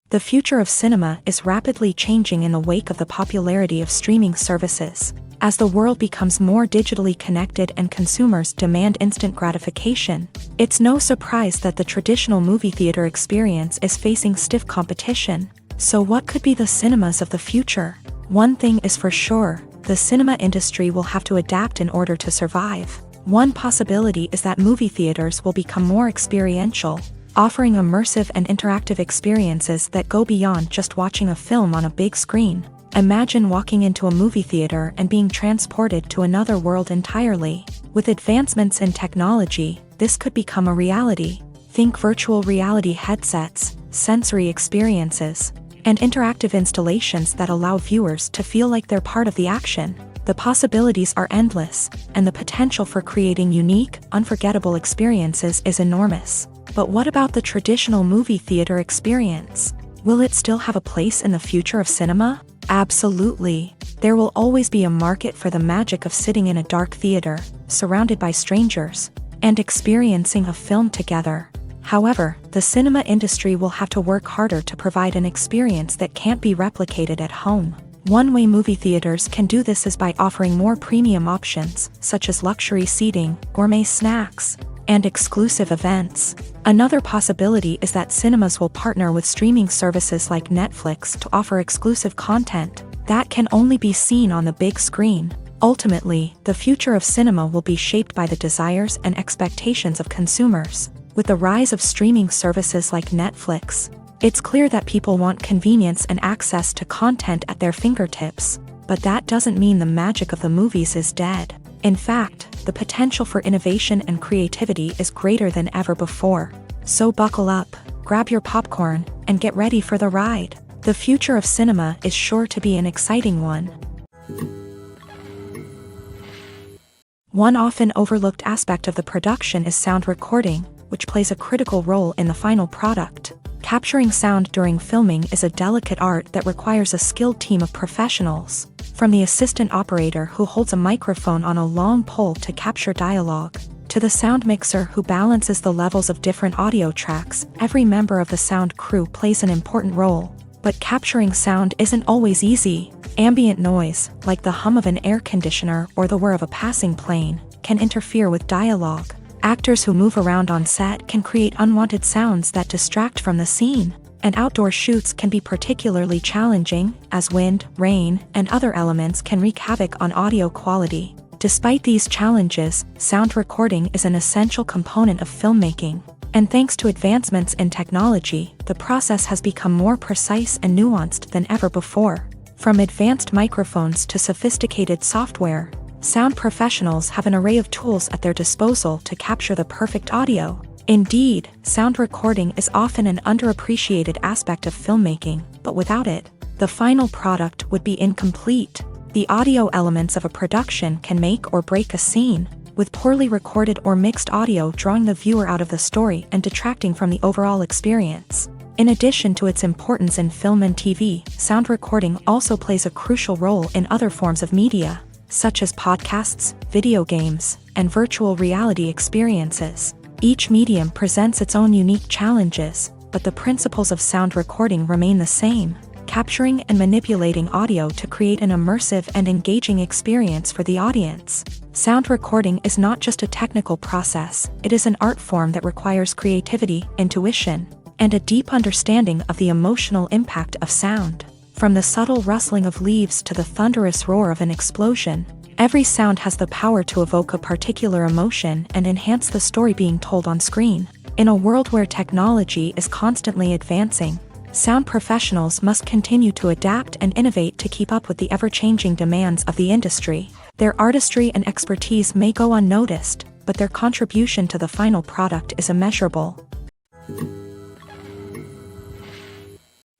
The future of cinema is rapidly changing in the wake of the popularity of streaming services. As the world becomes more digitally connected and consumers demand instant gratification, it's no surprise that the traditional movie theater experience is facing stiff competition. So what could be the cinemas of the future? One thing is for sure, the cinema industry will have to adapt in order to survive. One possibility is that movie theaters will become more experiential, offering immersive and interactive experiences that go beyond just watching a film on a big screen. Imagine walking into a movie theater and being transported to another world entirely. With advancements in technology, this could become a reality. Think virtual reality headsets, sensory experiences, and interactive installations that allow viewers to feel like they're part of the action. The possibilities are endless, and the potential for creating unique, unforgettable experiences is enormous. But what about the traditional movie theater experience? Will it still have a place in the future of cinema? Absolutely. There will always be a market for the magic of sitting in a dark theater, surrounded by strangers, and experiencing a film together. However, the cinema industry will have to work harder to provide an experience that can't be replicated at home. One way movie theaters can do this is by offering more premium options, such as luxury seating, gourmet snacks, and exclusive events. Another possibility is that cinemas will partner with streaming services like Netflix to offer exclusive content that can only be seen on the big screen. Ultimately, the future of cinema will be shaped by the desires and expectations of consumers. With the rise of streaming services like Netflix, it's clear that people want convenience and access to content at their fingertips. But that doesn't mean the magic of the movies is dead. In fact, the potential for innovation and creativity is greater than ever before. So buckle up, grab your popcorn, and get ready for the ride. The future of cinema is sure to be an exciting one. One often overlooked aspect of the production is sound recording, which plays a critical role in the final product. Capturing sound during filming is a delicate art that requires a skilled team of professionals. From the assistant operator who holds a microphone on a long pole to capture dialogue, to the sound mixer who balances the levels of different audio tracks, every member of the sound crew plays an important role. But capturing sound isn't always easy. Ambient noise, like the hum of an air conditioner or the whir of a passing plane, can interfere with dialogue. Actors who move around on set can create unwanted sounds that distract from the scene. And outdoor shoots can be particularly challenging, as wind, rain, and other elements can wreak havoc on audio quality. Despite these challenges, sound recording is an essential component of filmmaking. And thanks to advancements in technology, the process has become more precise and nuanced than ever before. From advanced microphones to sophisticated software, sound professionals have an array of tools at their disposal to capture the perfect audio. Indeed, sound recording is often an underappreciated aspect of filmmaking, but without it, the final product would be incomplete. The audio elements of a production can make or break a scene, with poorly recorded or mixed audio drawing the viewer out of the story and detracting from the overall experience. In addition to its importance in film and TV, sound recording also plays a crucial role in other forms of media, such as podcasts, video games, and virtual reality experiences. Each medium presents its own unique challenges, but the principles of sound recording remain the same: capturing and manipulating audio to create an immersive and engaging experience for the audience. Sound recording is not just a technical process, it is an art form that requires creativity, intuition, and a deep understanding of the emotional impact of sound. From the subtle rustling of leaves to the thunderous roar of an explosion, every sound has the power to evoke a particular emotion and enhance the story being told on screen. In a world where technology is constantly advancing, sound professionals must continue to adapt and innovate to keep up with the ever-changing demands of the industry. Their artistry and expertise may go unnoticed, but their contribution to the final product is immeasurable.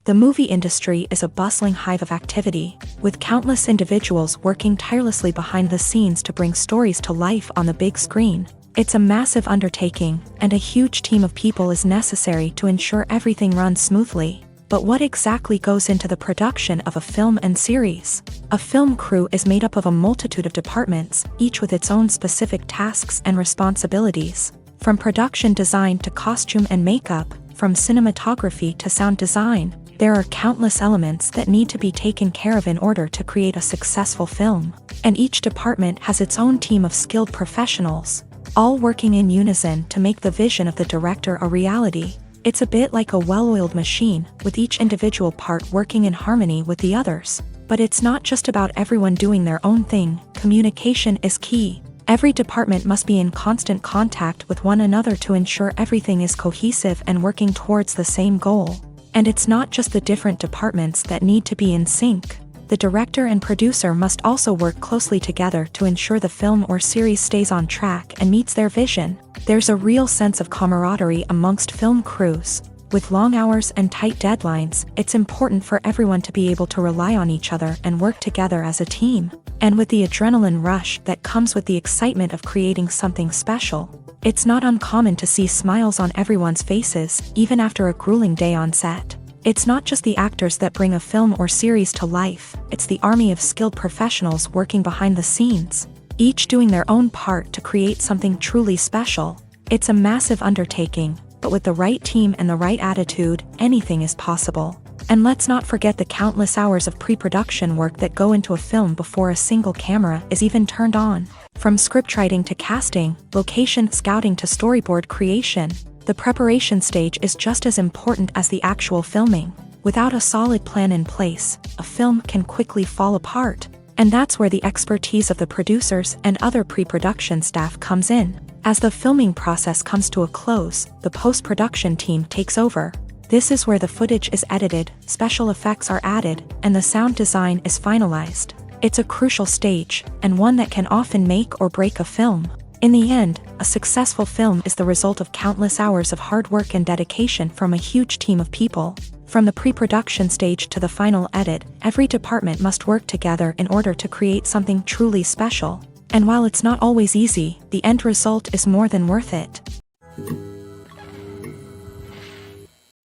The movie industry is a bustling hive of activity, with countless individuals working tirelessly behind the scenes to bring stories to life on the big screen. It's a massive undertaking, and a huge team of people is necessary to ensure everything runs smoothly. But what exactly goes into the production of a film and series? A film crew is made up of a multitude of departments, each with its own specific tasks and responsibilities. From production design to costume and makeup, from cinematography to sound design, there are countless elements that need to be taken care of in order to create a successful film. And each department has its own team of skilled professionals, all working in unison to make the vision of the director a reality. It's a bit like a well-oiled machine, with each individual part working in harmony with the others. But it's not just about everyone doing their own thing. Communication is key. Every department must be in constant contact with one another to ensure everything is cohesive and working towards the same goal. And it's not just the different departments that need to be in sync. The director and producer must also work closely together to ensure the film or series stays on track and meets their vision. There's a real sense of camaraderie amongst film crews. With long hours and tight deadlines, it's important for everyone to be able to rely on each other and work together as a team. And with the adrenaline rush that comes with the excitement of creating something special, it's not uncommon to see smiles on everyone's faces, even after a grueling day on set. It's not just the actors that bring a film or series to life, it's the army of skilled professionals working behind the scenes, each doing their own part to create something truly special. It's a massive undertaking, but with the right team and the right attitude, anything is possible. And let's not forget the countless hours of pre-production work that go into a film before a single camera is even turned on. From scriptwriting to casting, location scouting to storyboard creation, the preparation stage is just as important as the actual filming. Without a solid plan in place, a film can quickly fall apart. And that's where the expertise of the producers and other pre-production staff comes in. As the filming process comes to a close, the post-production team takes over. This is where the footage is edited, special effects are added, and the sound design is finalized. It's a crucial stage, and one that can often make or break a film. In the end, a successful film is the result of countless hours of hard work and dedication from a huge team of people. From the pre-production stage to the final edit, every department must work together in order to create something truly special. And while it's not always easy, the end result is more than worth it.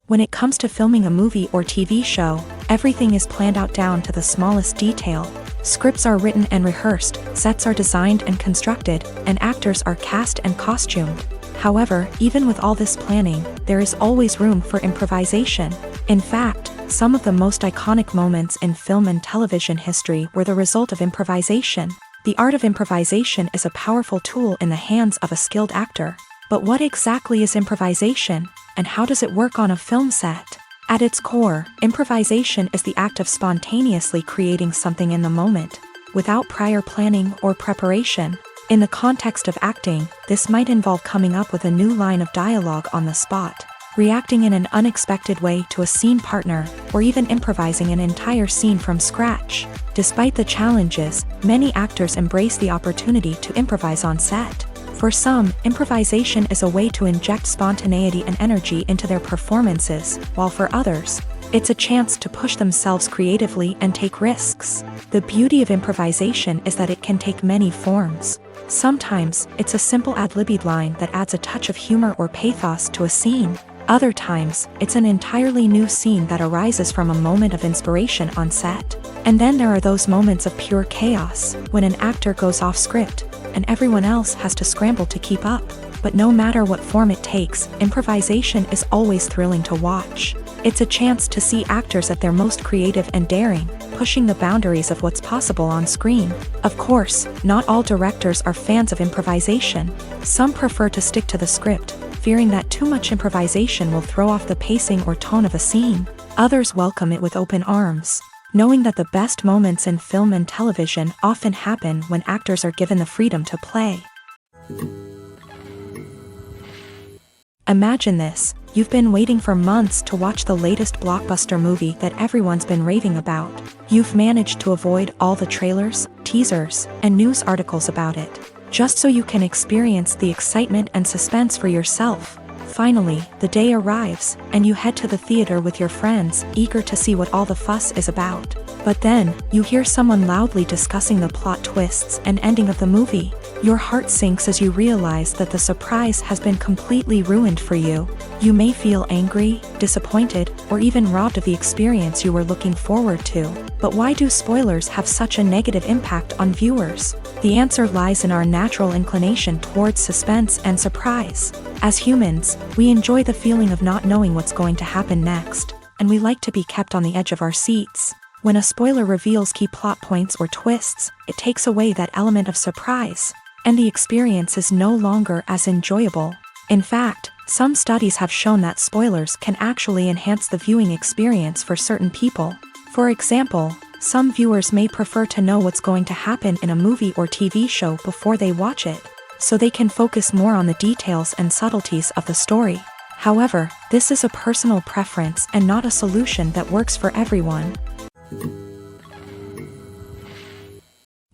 When it comes to filming a movie or TV show, everything is planned out down to the smallest detail. Scripts are written and rehearsed, sets are designed and constructed, and actors are cast and costumed. However, even with all this planning, there is always room for improvisation. In fact, some of the most iconic moments in film and television history were the result of improvisation. The art of improvisation is a powerful tool in the hands of a skilled actor. But what exactly is improvisation, and how does it work on a film set? At its core, improvisation is the act of spontaneously creating something in the moment, without prior planning or preparation. In the context of acting, this might involve coming up with a new line of dialogue on the spot, reacting in an unexpected way to a scene partner, or even improvising an entire scene from scratch. Despite the challenges, many actors embrace the opportunity to improvise on set. For some, improvisation is a way to inject spontaneity and energy into their performances, while for others, it's a chance to push themselves creatively and take risks. The beauty of improvisation is that it can take many forms. Sometimes, it's a simple ad-libbed line that adds a touch of humor or pathos to a scene. Other times, it's an entirely new scene that arises from a moment of inspiration on set. And then there are those moments of pure chaos, when an actor goes off script, and everyone else has to scramble to keep up. But no matter what form it takes, improvisation is always thrilling to watch. It's a chance to see actors at their most creative and daring, pushing the boundaries of what's possible on screen. Of course, not all directors are fans of improvisation. Some prefer to stick to the script, fearing that too much improvisation will throw off the pacing or tone of a scene. Others welcome it with open arms, knowing that the best moments in film and television often happen when actors are given the freedom to play. Imagine this: you've been waiting for months to watch the latest blockbuster movie that everyone's been raving about. You've managed to avoid all the trailers, teasers, and news articles about it, just so you can experience the excitement and suspense for yourself. Finally, the day arrives, and you head to the theater with your friends, eager to see what all the fuss is about. But then, you hear someone loudly discussing the plot twists and ending of the movie. Your heart sinks as you realize that the surprise has been completely ruined for you. You may feel angry, disappointed, or even robbed of the experience you were looking forward to. But why do spoilers have such a negative impact on viewers? The answer lies in our natural inclination towards suspense and surprise. As humans, we enjoy the feeling of not knowing what's going to happen next, and we like to be kept on the edge of our seats. When a spoiler reveals key plot points or twists, it takes away that element of surprise, and the experience is no longer as enjoyable. In fact, some studies have shown that spoilers can actually enhance the viewing experience for certain people. For example, some viewers may prefer to know what's going to happen in a movie or TV show before they watch it, so they can focus more on the details and subtleties of the story. However, this is a personal preference and not a solution that works for everyone.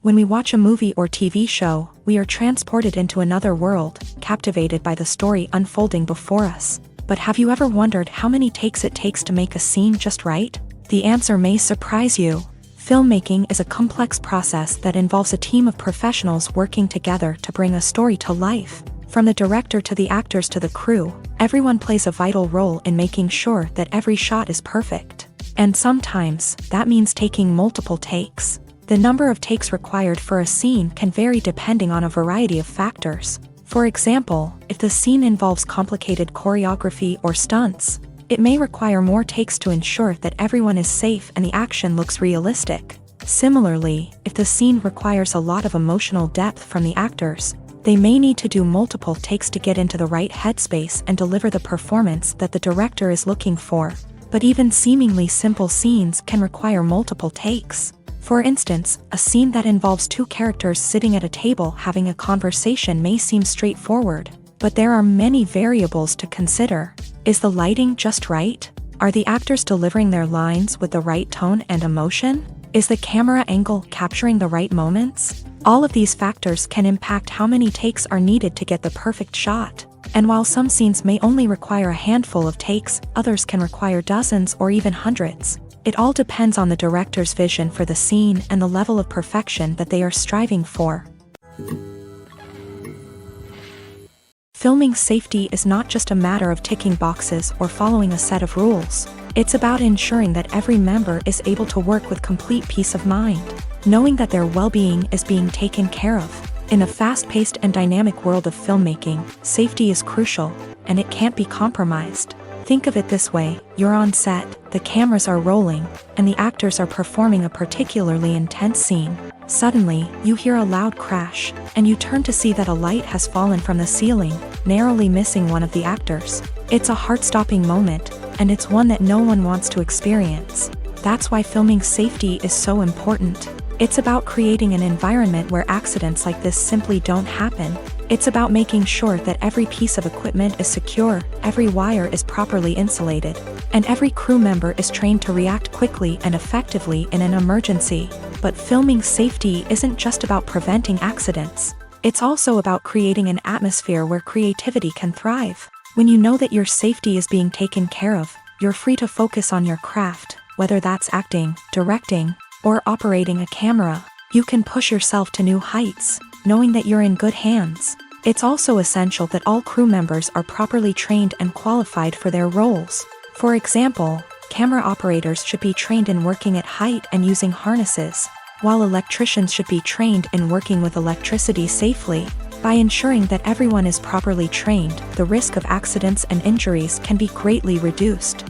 When we watch a movie or TV show, we are transported into another world, captivated by the story unfolding before us. But have you ever wondered how many takes it takes to make a scene just right? The answer may surprise you. Filmmaking is a complex process that involves a team of professionals working together to bring a story to life. From the director to the actors to the crew, everyone plays a vital role in making sure that every shot is perfect. And sometimes, that means taking multiple takes. The number of takes required for a scene can vary depending on a variety of factors. For example, if the scene involves complicated choreography or stunts, it may require more takes to ensure that everyone is safe and the action looks realistic. Similarly, if the scene requires a lot of emotional depth from the actors, they may need to do multiple takes to get into the right headspace and deliver the performance that the director is looking for. But even seemingly simple scenes can require multiple takes. For instance, a scene that involves two characters sitting at a table having a conversation may seem straightforward, but there are many variables to consider. Is the lighting just right? Are the actors delivering their lines with the right tone and emotion? Is the camera angle capturing the right moments? All of these factors can impact how many takes are needed to get the perfect shot. And while some scenes may only require a handful of takes, others can require dozens or even hundreds. It all depends on the director's vision for the scene and the level of perfection that they are striving for. Filming safety is not just a matter of ticking boxes or following a set of rules. It's about ensuring that every member is able to work with complete peace of mind, knowing that their well-being is being taken care of. In a fast-paced and dynamic world of filmmaking, safety is crucial, and it can't be compromised. Think of it this way: you're on set, the cameras are rolling, and the actors are performing a particularly intense scene. Suddenly, you hear a loud crash, and you turn to see that a light has fallen from the ceiling, narrowly missing one of the actors. It's a heart-stopping moment, and it's one that no one wants to experience. That's why filming safety is so important. It's about creating an environment where accidents like this simply don't happen. It's about making sure that every piece of equipment is secure, every wire is properly insulated, and every crew member is trained to react quickly and effectively in an emergency. But filming safety isn't just about preventing accidents. It's also about creating an atmosphere where creativity can thrive. When you know that your safety is being taken care of, you're free to focus on your craft, whether that's acting, directing, or operating a camera. You can push yourself to new heights, knowing that you're in good hands. It's also essential that all crew members are properly trained and qualified for their roles. For example, camera operators should be trained in working at height and using harnesses, while electricians should be trained in working with electricity safely. By ensuring that everyone is properly trained, the risk of accidents and injuries can be greatly reduced.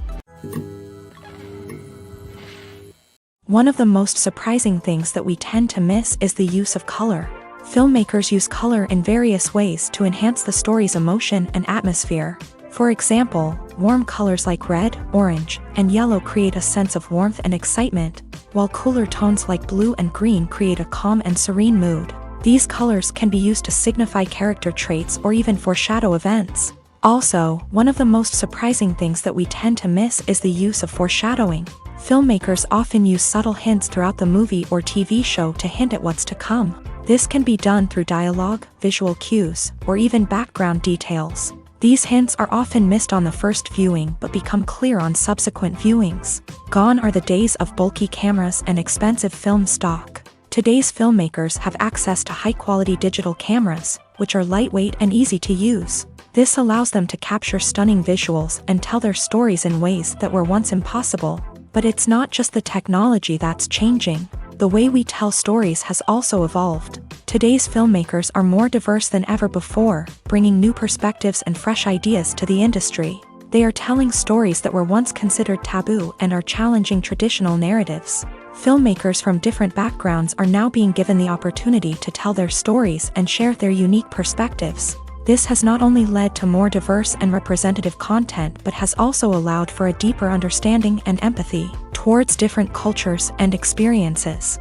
One of the most surprising things that we tend to miss is the use of color. Filmmakers use color in various ways to enhance the story's emotion and atmosphere. For example, warm colors like red, orange, and yellow create a sense of warmth and excitement, while cooler tones like blue and green create a calm and serene mood. These colors can be used to signify character traits or even foreshadow events. Also, one of the most surprising things that we tend to miss is the use of foreshadowing. Filmmakers often use subtle hints throughout the movie or TV show to hint at what's to come. This can be done through dialogue, visual cues, or even background details. These hints are often missed on the first viewing but become clear on subsequent viewings. Gone are the days of bulky cameras and expensive film stock. Today's filmmakers have access to high-quality digital cameras, which are lightweight and easy to use. This allows them to capture stunning visuals and tell their stories in ways that were once impossible. But it's not just the technology that's changing. The way we tell stories has also evolved. Today's filmmakers are more diverse than ever before, bringing new perspectives and fresh ideas to the industry. They are telling stories that were once considered taboo and are challenging traditional narratives. Filmmakers from different backgrounds are now being given the opportunity to tell their stories and share their unique perspectives. This has not only led to more diverse and representative content but has also allowed for a deeper understanding and empathy towards different cultures and experiences.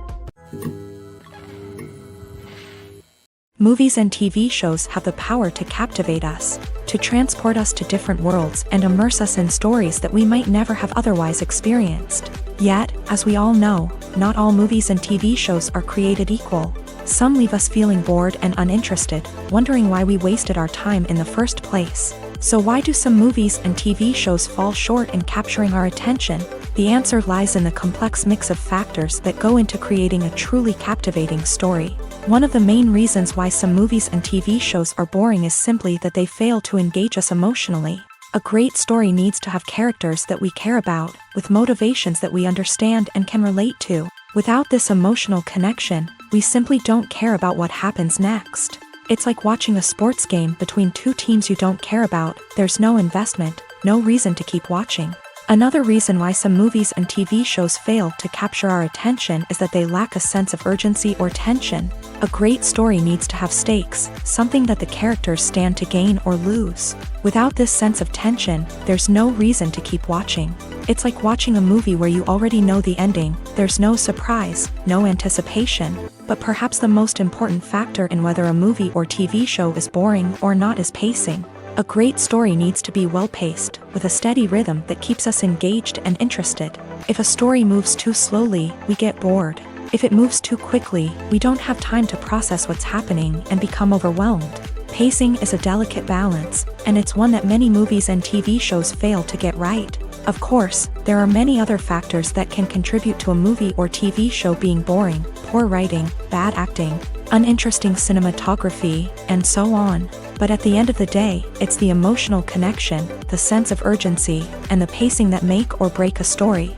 Movies and TV shows have the power to captivate us, to transport us to different worlds and immerse us in stories that we might never have otherwise experienced. Yet, as we all know, not all movies and TV shows are created equal. Some leave us feeling bored and uninterested, wondering why we wasted our time in the first place. So why do some movies and TV shows fall short in capturing our attention? The answer lies in the complex mix of factors that go into creating a truly captivating story. One of the main reasons why some movies and TV shows are boring is simply that they fail to engage us emotionally. A great story needs to have characters that we care about, with motivations that we understand and can relate to. Without this emotional connection, we simply don't care about what happens next. It's like watching a sports game between two teams you don't care about. There's no investment, no reason to keep watching. Another reason why some movies and TV shows fail to capture our attention is that they lack a sense of urgency or tension. A great story needs to have stakes, something that the characters stand to gain or lose. Without this sense of tension, there's no reason to keep watching. It's like watching a movie where you already know the ending. There's no surprise, no anticipation. But perhaps the most important factor in whether a movie or TV show is boring or not is pacing. A great story needs to be well-paced, with a steady rhythm that keeps us engaged and interested. If a story moves too slowly, we get bored. If it moves too quickly, we don't have time to process what's happening and become overwhelmed. Pacing is a delicate balance, and it's one that many movies and TV shows fail to get right. Of course, there are many other factors that can contribute to a movie or TV show being boring: poor writing, bad acting, uninteresting cinematography, and so on. But at the end of the day, it's the emotional connection, the sense of urgency, and the pacing that make or break a story.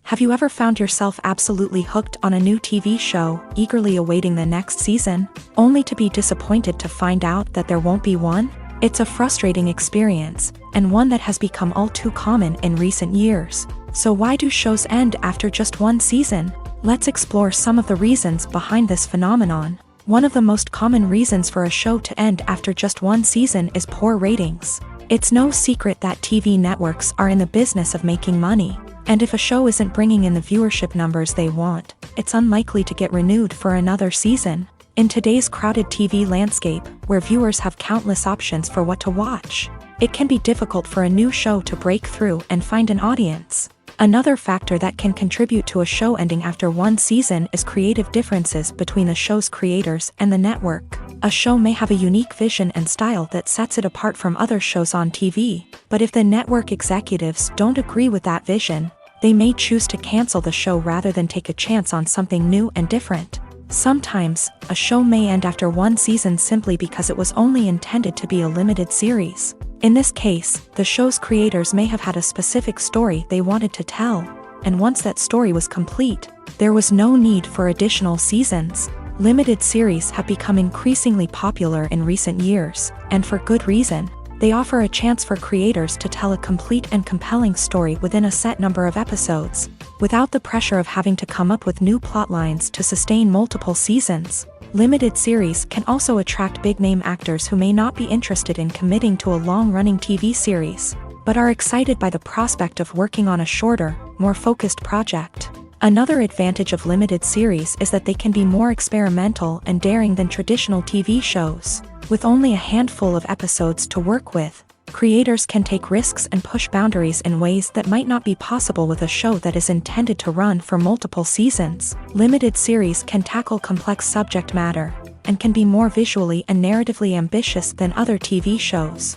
Have you ever found yourself absolutely hooked on a new TV show, eagerly awaiting the next season, only to be disappointed to find out that there won't be one? It's a frustrating experience, and one that has become all too common in recent years. So why do shows end after just one season? Let's explore some of the reasons behind this phenomenon. One of the most common reasons for a show to end after just one season is poor ratings. It's no secret that TV networks are in the business of making money, and if a show isn't bringing in the viewership numbers they want, it's unlikely to get renewed for another season. In today's crowded TV landscape, where viewers have countless options for what to watch, it can be difficult for a new show to break through and find an audience. Another factor that can contribute to a show ending after one season is creative differences between the show's creators and the network. A show may have a unique vision and style that sets it apart from other shows on TV, but if the network executives don't agree with that vision, they may choose to cancel the show rather than take a chance on something new and different. Sometimes, a show may end after one season simply because it was only intended to be a limited series. In this case, the show's creators may have had a specific story they wanted to tell, and once that story was complete, there was no need for additional seasons. Limited series have become increasingly popular in recent years, and for good reason. They offer a chance for creators to tell a complete and compelling story within a set number of episodes, without the pressure of having to come up with new plotlines to sustain multiple seasons. Limited series can also attract big-name actors who may not be interested in committing to a long-running TV series, but are excited by the prospect of working on a shorter, more focused project. Another advantage of limited series is that they can be more experimental and daring than traditional TV shows. With only a handful of episodes to work with, creators can take risks and push boundaries in ways that might not be possible with a show that is intended to run for multiple seasons. Limited series can tackle complex subject matter, and can be more visually and narratively ambitious than other TV shows.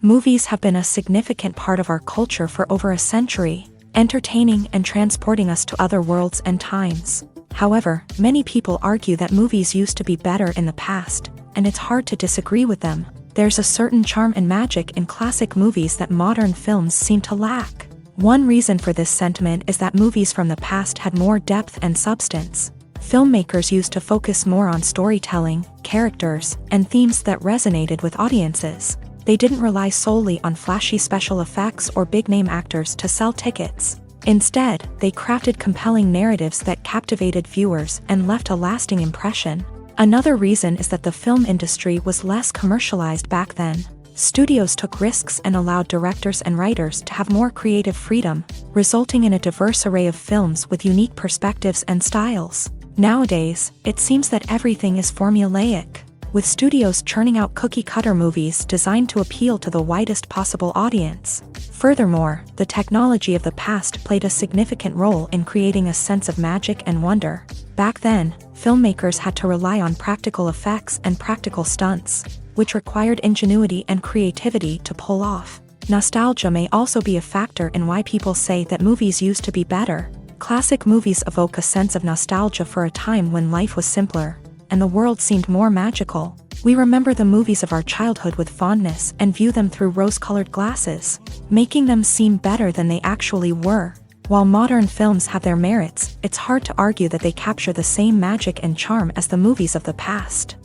Movies have been a significant part of our culture for over a century, entertaining and transporting us to other worlds and times. However, many people argue that movies used to be better in the past, and it's hard to disagree with them. There's a certain charm and magic in classic movies that modern films seem to lack. One reason for this sentiment is that movies from the past had more depth and substance. Filmmakers used to focus more on storytelling, characters, and themes that resonated with audiences. They didn't rely solely on flashy special effects or big-name actors to sell tickets. Instead, they crafted compelling narratives that captivated viewers and left a lasting impression. Another reason is that the film industry was less commercialized back then. Studios took risks and allowed directors and writers to have more creative freedom, resulting in a diverse array of films with unique perspectives and styles. Nowadays, it seems that everything is formulaic, with studios churning out cookie-cutter movies designed to appeal to the widest possible audience. Furthermore, the technology of the past played a significant role in creating a sense of magic and wonder. Back then, filmmakers had to rely on practical effects and practical stunts, which required ingenuity and creativity to pull off. Nostalgia may also be a factor in why people say that movies used to be better. Classic movies evoke a sense of nostalgia for a time when life was simpler, and the world seemed more magical. We remember the movies of our childhood with fondness and view them through rose-colored glasses, making them seem better than they actually were. While modern films have their merits, it's hard to argue that they capture the same magic and charm as the movies of the past.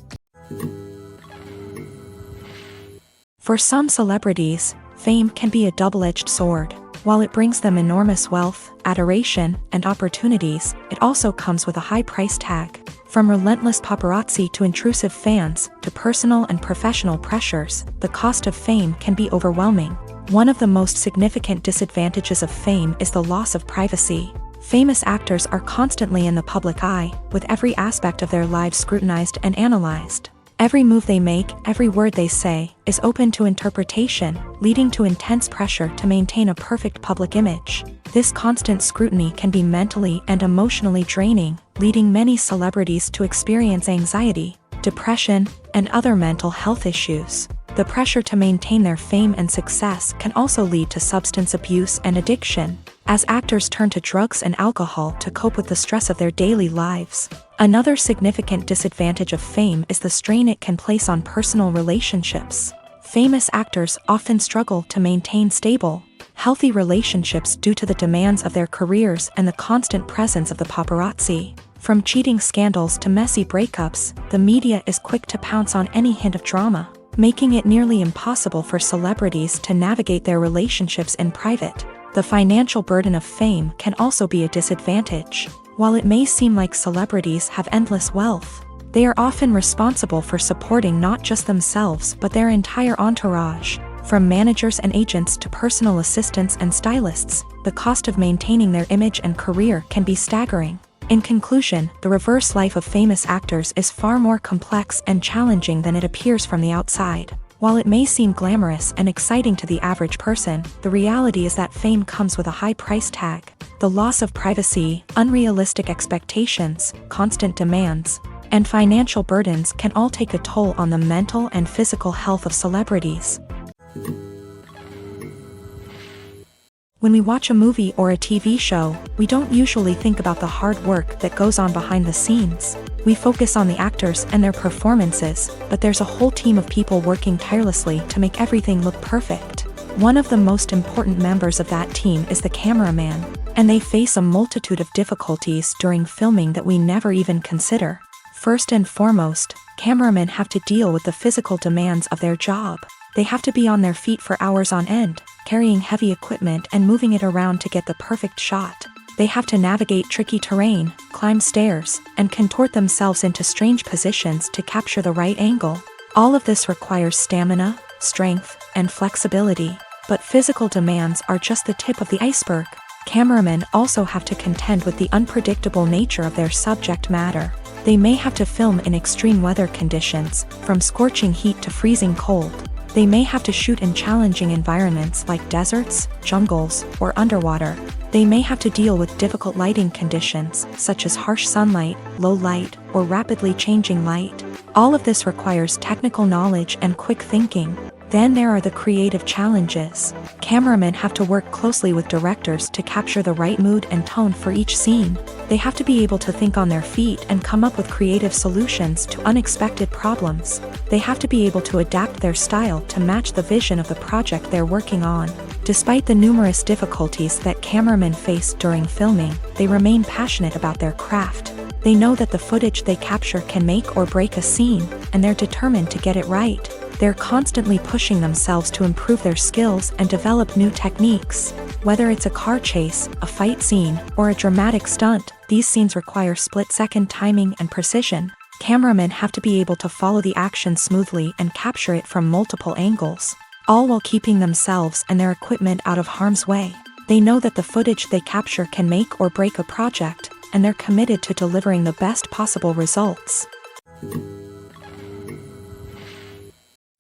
For some celebrities, fame can be a double-edged sword. While it brings them enormous wealth, adoration, and opportunities, it also comes with a high price tag. From relentless paparazzi to intrusive fans, to personal and professional pressures, the cost of fame can be overwhelming. One of the most significant disadvantages of fame is the loss of privacy. Famous actors are constantly in the public eye, with every aspect of their lives scrutinized and analyzed. Every move they make, every word they say, is open to interpretation, leading to intense pressure to maintain a perfect public image. This constant scrutiny can be mentally and emotionally draining, leading many celebrities to experience anxiety, depression, and other mental health issues. The pressure to maintain their fame and success can also lead to substance abuse and addiction, as actors turn to drugs and alcohol to cope with the stress of their daily lives. Another significant disadvantage of fame is the strain it can place on personal relationships. Famous actors often struggle to maintain stable, healthy relationships due to the demands of their careers and the constant presence of the paparazzi. From cheating scandals to messy breakups, the media is quick to pounce on any hint of drama, making it nearly impossible for celebrities to navigate their relationships in private. The financial burden of fame can also be a disadvantage. While it may seem like celebrities have endless wealth, they are often responsible for supporting not just themselves but their entire entourage. From managers and agents to personal assistants and stylists, the cost of maintaining their image and career can be staggering. In conclusion, the reverse life of famous actors is far more complex and challenging than it appears from the outside. While it may seem glamorous and exciting to the average person, the reality is that fame comes with a high price tag. The loss of privacy, unrealistic expectations, constant demands, and financial burdens can all take a toll on the mental and physical health of celebrities. When we watch a movie or a TV show, we don't usually think about the hard work that goes on behind the scenes. We focus on the actors and their performances, but there's a whole team of people working tirelessly to make everything look perfect. One of the most important members of that team is the cameraman, and they face a multitude of difficulties during filming that we never even consider. First and foremost, cameramen have to deal with the physical demands of their job. They have to be on their feet for hours on end, carrying heavy equipment and moving it around to get the perfect shot. They have to navigate tricky terrain, climb stairs, and contort themselves into strange positions to capture the right angle. All of this requires stamina, strength, and flexibility. But physical demands are just the tip of the iceberg. Cameramen also have to contend with the unpredictable nature of their subject matter. They may have to film in extreme weather conditions, from scorching heat to freezing cold. They may have to shoot in challenging environments like deserts, jungles, or underwater. They may have to deal with difficult lighting conditions, such as harsh sunlight, low light, or rapidly changing light. All of this requires technical knowledge and quick thinking. Then there are the creative challenges. Cameramen have to work closely with directors to capture the right mood and tone for each scene. They have to be able to think on their feet and come up with creative solutions to unexpected problems. They have to be able to adapt their style to match the vision of the project they're working on. Despite the numerous difficulties that cameramen face during filming, they remain passionate about their craft. They know that the footage they capture can make or break a scene, and they're determined to get it right. They're constantly pushing themselves to improve their skills and develop new techniques. Whether it's a car chase, a fight scene, or a dramatic stunt, these scenes require split-second timing and precision. Cameramen have to be able to follow the action smoothly and capture it from multiple angles, all while keeping themselves and their equipment out of harm's way. They know that the footage they capture can make or break a project, and they're committed to delivering the best possible results.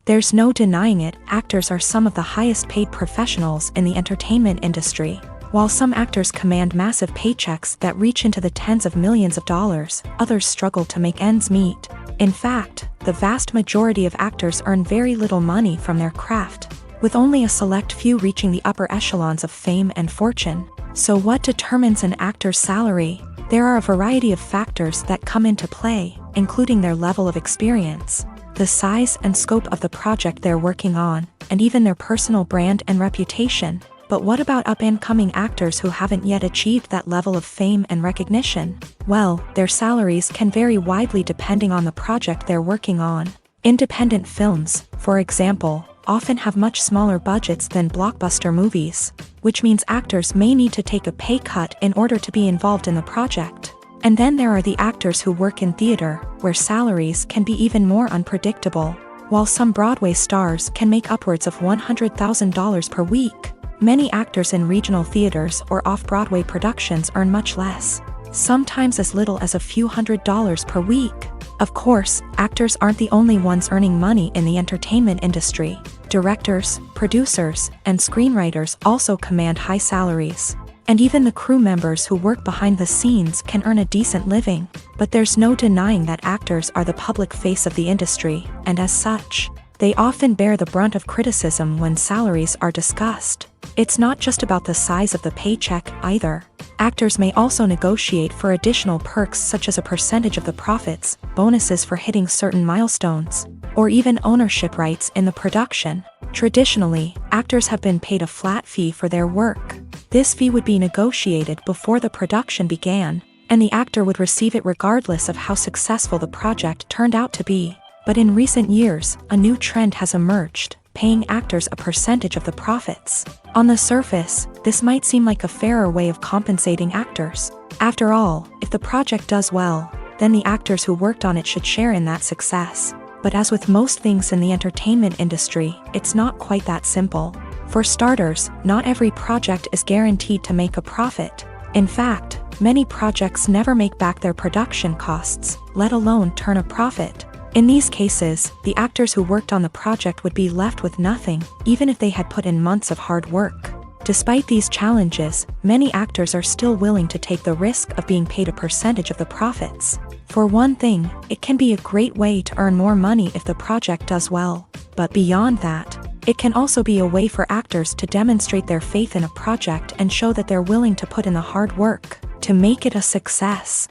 There's no denying it, actors are some of the highest paid professionals in the entertainment industry. While some actors command massive paychecks that reach into the tens of millions of dollars, others struggle to make ends meet. In fact, the vast majority of actors earn very little money from their craft, with only a select few reaching the upper echelons of fame and fortune. So what determines an actor's salary? There are a variety of factors that come into play, including their level of experience, the size and scope of the project they're working on, and even their personal brand and reputation. But what about up-and-coming actors who haven't yet achieved that level of fame and recognition? Well, their salaries can vary widely depending on the project they're working on. Independent films, for example, often have much smaller budgets than blockbuster movies, which means actors may need to take a pay cut in order to be involved in the project. And then there are the actors who work in theater, where salaries can be even more unpredictable. While some Broadway stars can make upwards of $100,000 per week, Many actors in regional theaters or off-Broadway productions earn much less, sometimes as little as a few $100s per week. Of course, actors aren't the only ones earning money in the entertainment industry. Directors, producers, and screenwriters also command high salaries. And even the crew members who work behind the scenes can earn a decent living. But there's no denying that actors are the public face of the industry, and as such, they often bear the brunt of criticism when salaries are discussed. It's not just about the size of the paycheck, either. Actors may also negotiate for additional perks such as a percentage of the profits, bonuses for hitting certain milestones, or even ownership rights in the production. Traditionally, actors have been paid a flat fee for their work. This fee would be negotiated before the production began, and the actor would receive it regardless of how successful the project turned out to be. But in recent years, a new trend has emerged, paying actors a percentage of the profits. On the surface, this might seem like a fairer way of compensating actors. After all, if the project does well, then the actors who worked on it should share in that success. But as with most things in the entertainment industry, it's not quite that simple. For starters, not every project is guaranteed to make a profit. In fact, many projects never make back their production costs, let alone turn a profit. In these cases, the actors who worked on the project would be left with nothing, even if they had put in months of hard work. Despite these challenges, many actors are still willing to take the risk of being paid a percentage of the profits. For one thing, it can be a great way to earn more money if the project does well. But beyond that, it can also be a way for actors to demonstrate their faith in a project and show that they're willing to put in the hard work to make it a success.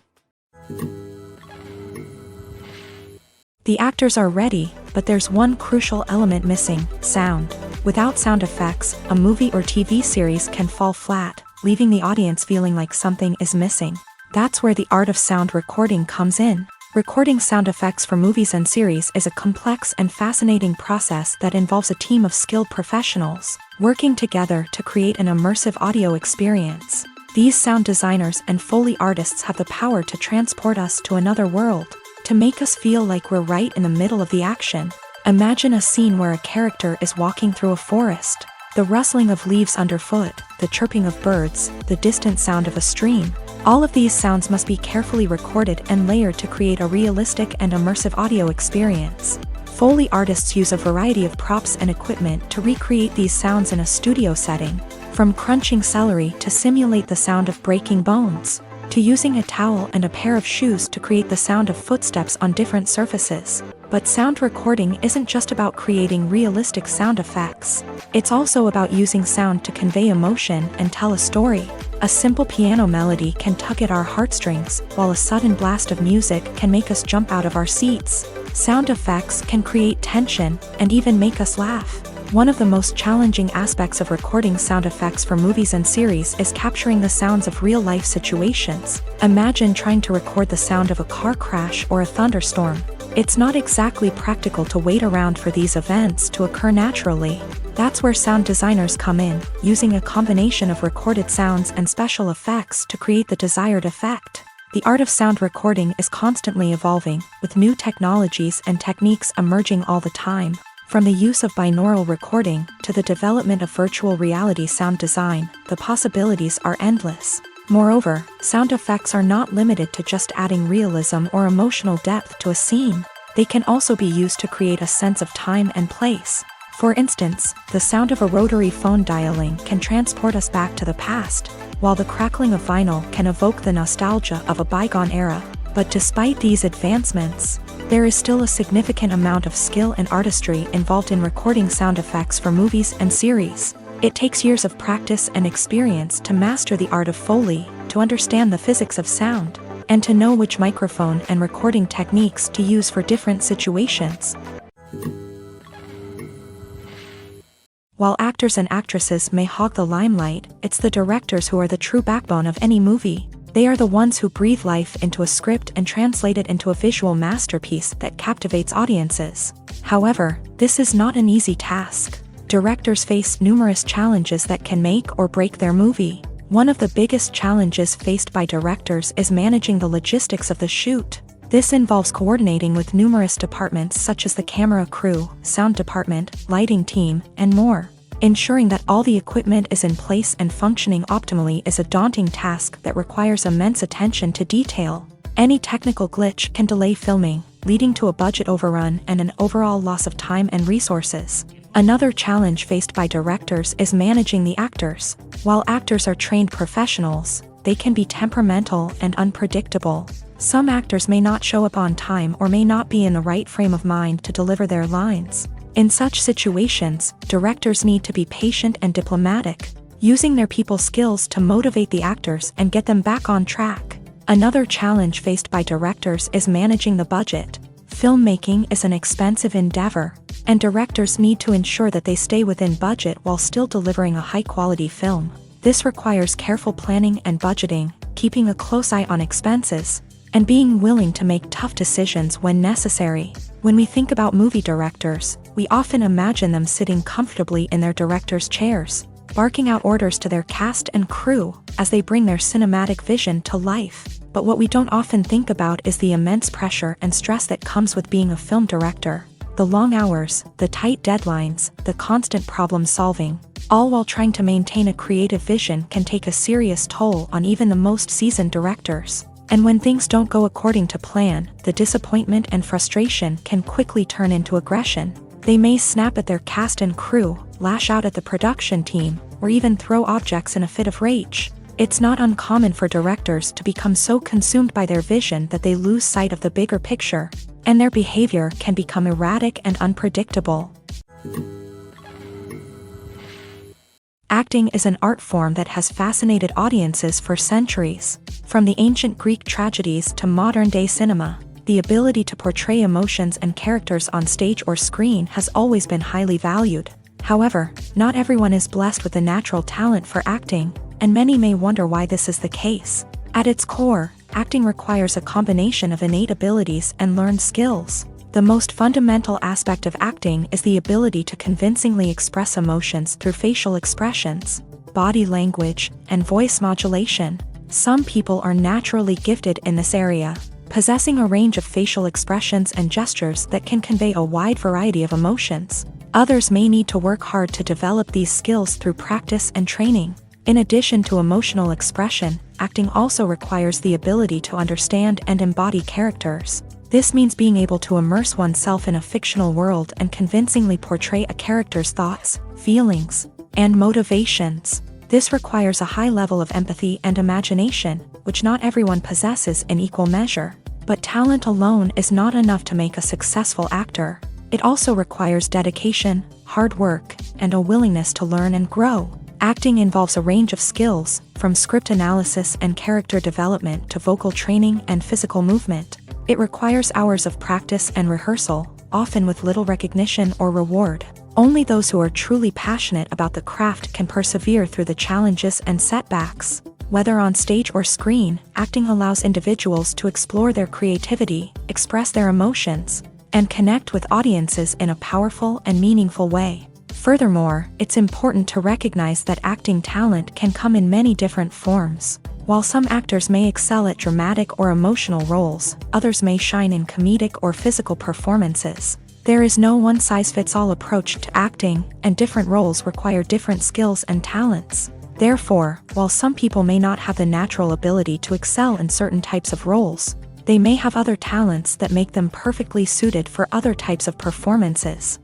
The actors are ready, but there's one crucial element missing: sound. Without sound effects, a movie or TV series can fall flat, leaving the audience feeling like something is missing. That's where the art of sound recording comes in. Recording sound effects for movies and series is a complex and fascinating process that involves a team of skilled professionals working together to create an immersive audio experience. These sound designers and Foley artists have the power to transport us to another world, to make us feel like we're right in the middle of the action. Imagine a scene where a character is walking through a forest. The rustling of leaves underfoot, the chirping of birds, the distant sound of a stream. All of these sounds must be carefully recorded and layered to create a realistic and immersive audio experience. Foley artists use a variety of props and equipment to recreate these sounds in a studio setting, from crunching celery to simulate the sound of breaking bones, to using a towel and a pair of shoes to create the sound of footsteps on different surfaces. But sound recording isn't just about creating realistic sound effects. It's also about using sound to convey emotion and tell a story. A simple piano melody can tug at our heartstrings, while a sudden blast of music can make us jump out of our seats. Sound effects can create tension and even make us laugh. One of the most challenging aspects of recording sound effects for movies and series is capturing the sounds of real-life situations. Imagine trying to record the sound of a car crash or a thunderstorm. It's not exactly practical to wait around for these events to occur naturally. That's where sound designers come in, using a combination of recorded sounds and special effects to create the desired effect. The art of sound recording is constantly evolving, with new technologies and techniques emerging all the time. From the use of binaural recording to the development of virtual reality sound design, the possibilities are endless. Moreover, sound effects are not limited to just adding realism or emotional depth to a scene. They can also be used to create a sense of time and place. For instance, the sound of a rotary phone dialing can transport us back to the past, while the crackling of vinyl can evoke the nostalgia of a bygone era. But despite these advancements, there is still a significant amount of skill and artistry involved in recording sound effects for movies and series. It takes years of practice and experience to master the art of Foley, to understand the physics of sound, and to know which microphone and recording techniques to use for different situations. While actors and actresses may hog the limelight, it's the directors who are the true backbone of any movie. They are the ones who breathe life into a script and translate it into a visual masterpiece that captivates audiences. However, this is not an easy task. Directors face numerous challenges that can make or break their movie. One of the biggest challenges faced by directors is managing the logistics of the shoot. This involves coordinating with numerous departments such as the camera crew, sound department, lighting team, and more. Ensuring that all the equipment is in place and functioning optimally is a daunting task that requires immense attention to detail. Any technical glitch can delay filming, leading to a budget overrun and an overall loss of time and resources. Another challenge faced by directors is managing the actors. While actors are trained professionals, they can be temperamental and unpredictable. Some actors may not show up on time or may not be in the right frame of mind to deliver their lines. In such situations, directors need to be patient and diplomatic, using their people skills to motivate the actors and get them back on track. Another challenge faced by directors is managing the budget. Filmmaking is an expensive endeavor, and directors need to ensure that they stay within budget while still delivering a high-quality film. This requires careful planning and budgeting, keeping a close eye on expenses, and being willing to make tough decisions when necessary. When we think about movie directors, we often imagine them sitting comfortably in their director's chairs, barking out orders to their cast and crew as they bring their cinematic vision to life. But what we don't often think about is the immense pressure and stress that comes with being a film director. The long hours, the tight deadlines, the constant problem solving, all while trying to maintain a creative vision can take a serious toll on even the most seasoned directors. And when things don't go according to plan, the disappointment and frustration can quickly turn into aggression. They may snap at their cast and crew, lash out at the production team, or even throw objects in a fit of rage. It's not uncommon for directors to become so consumed by their vision that they lose sight of the bigger picture, and their behavior can become erratic and unpredictable. Acting is an art form that has fascinated audiences for centuries. From the ancient Greek tragedies to modern-day cinema, the ability to portray emotions and characters on stage or screen has always been highly valued. However, not everyone is blessed with the natural talent for acting, and many may wonder why this is the case. At its core, acting requires a combination of innate abilities and learned skills. The most fundamental aspect of acting is the ability to convincingly express emotions through facial expressions, body language, and voice modulation. Some people are naturally gifted in this area, possessing a range of facial expressions and gestures that can convey a wide variety of emotions. Others may need to work hard to develop these skills through practice and training. In addition to emotional expression, acting also requires the ability to understand and embody characters. This means being able to immerse oneself in a fictional world and convincingly portray a character's thoughts, feelings, and motivations. This requires a high level of empathy and imagination, which not everyone possesses in equal measure. But talent alone is not enough to make a successful actor. It also requires dedication, hard work, and a willingness to learn and grow. Acting involves a range of skills, from script analysis and character development to vocal training and physical movement. It requires hours of practice and rehearsal, often with little recognition or reward. Only those who are truly passionate about the craft can persevere through the challenges and setbacks. Whether on stage or screen, acting allows individuals to explore their creativity, express their emotions, and connect with audiences in a powerful and meaningful way. Furthermore, it's important to recognize that acting talent can come in many different forms. While some actors may excel at dramatic or emotional roles, others may shine in comedic or physical performances. There is no one-size-fits-all approach to acting, and different roles require different skills and talents. Therefore, while some people may not have the natural ability to excel in certain types of roles, they may have other talents that make them perfectly suited for other types of performances.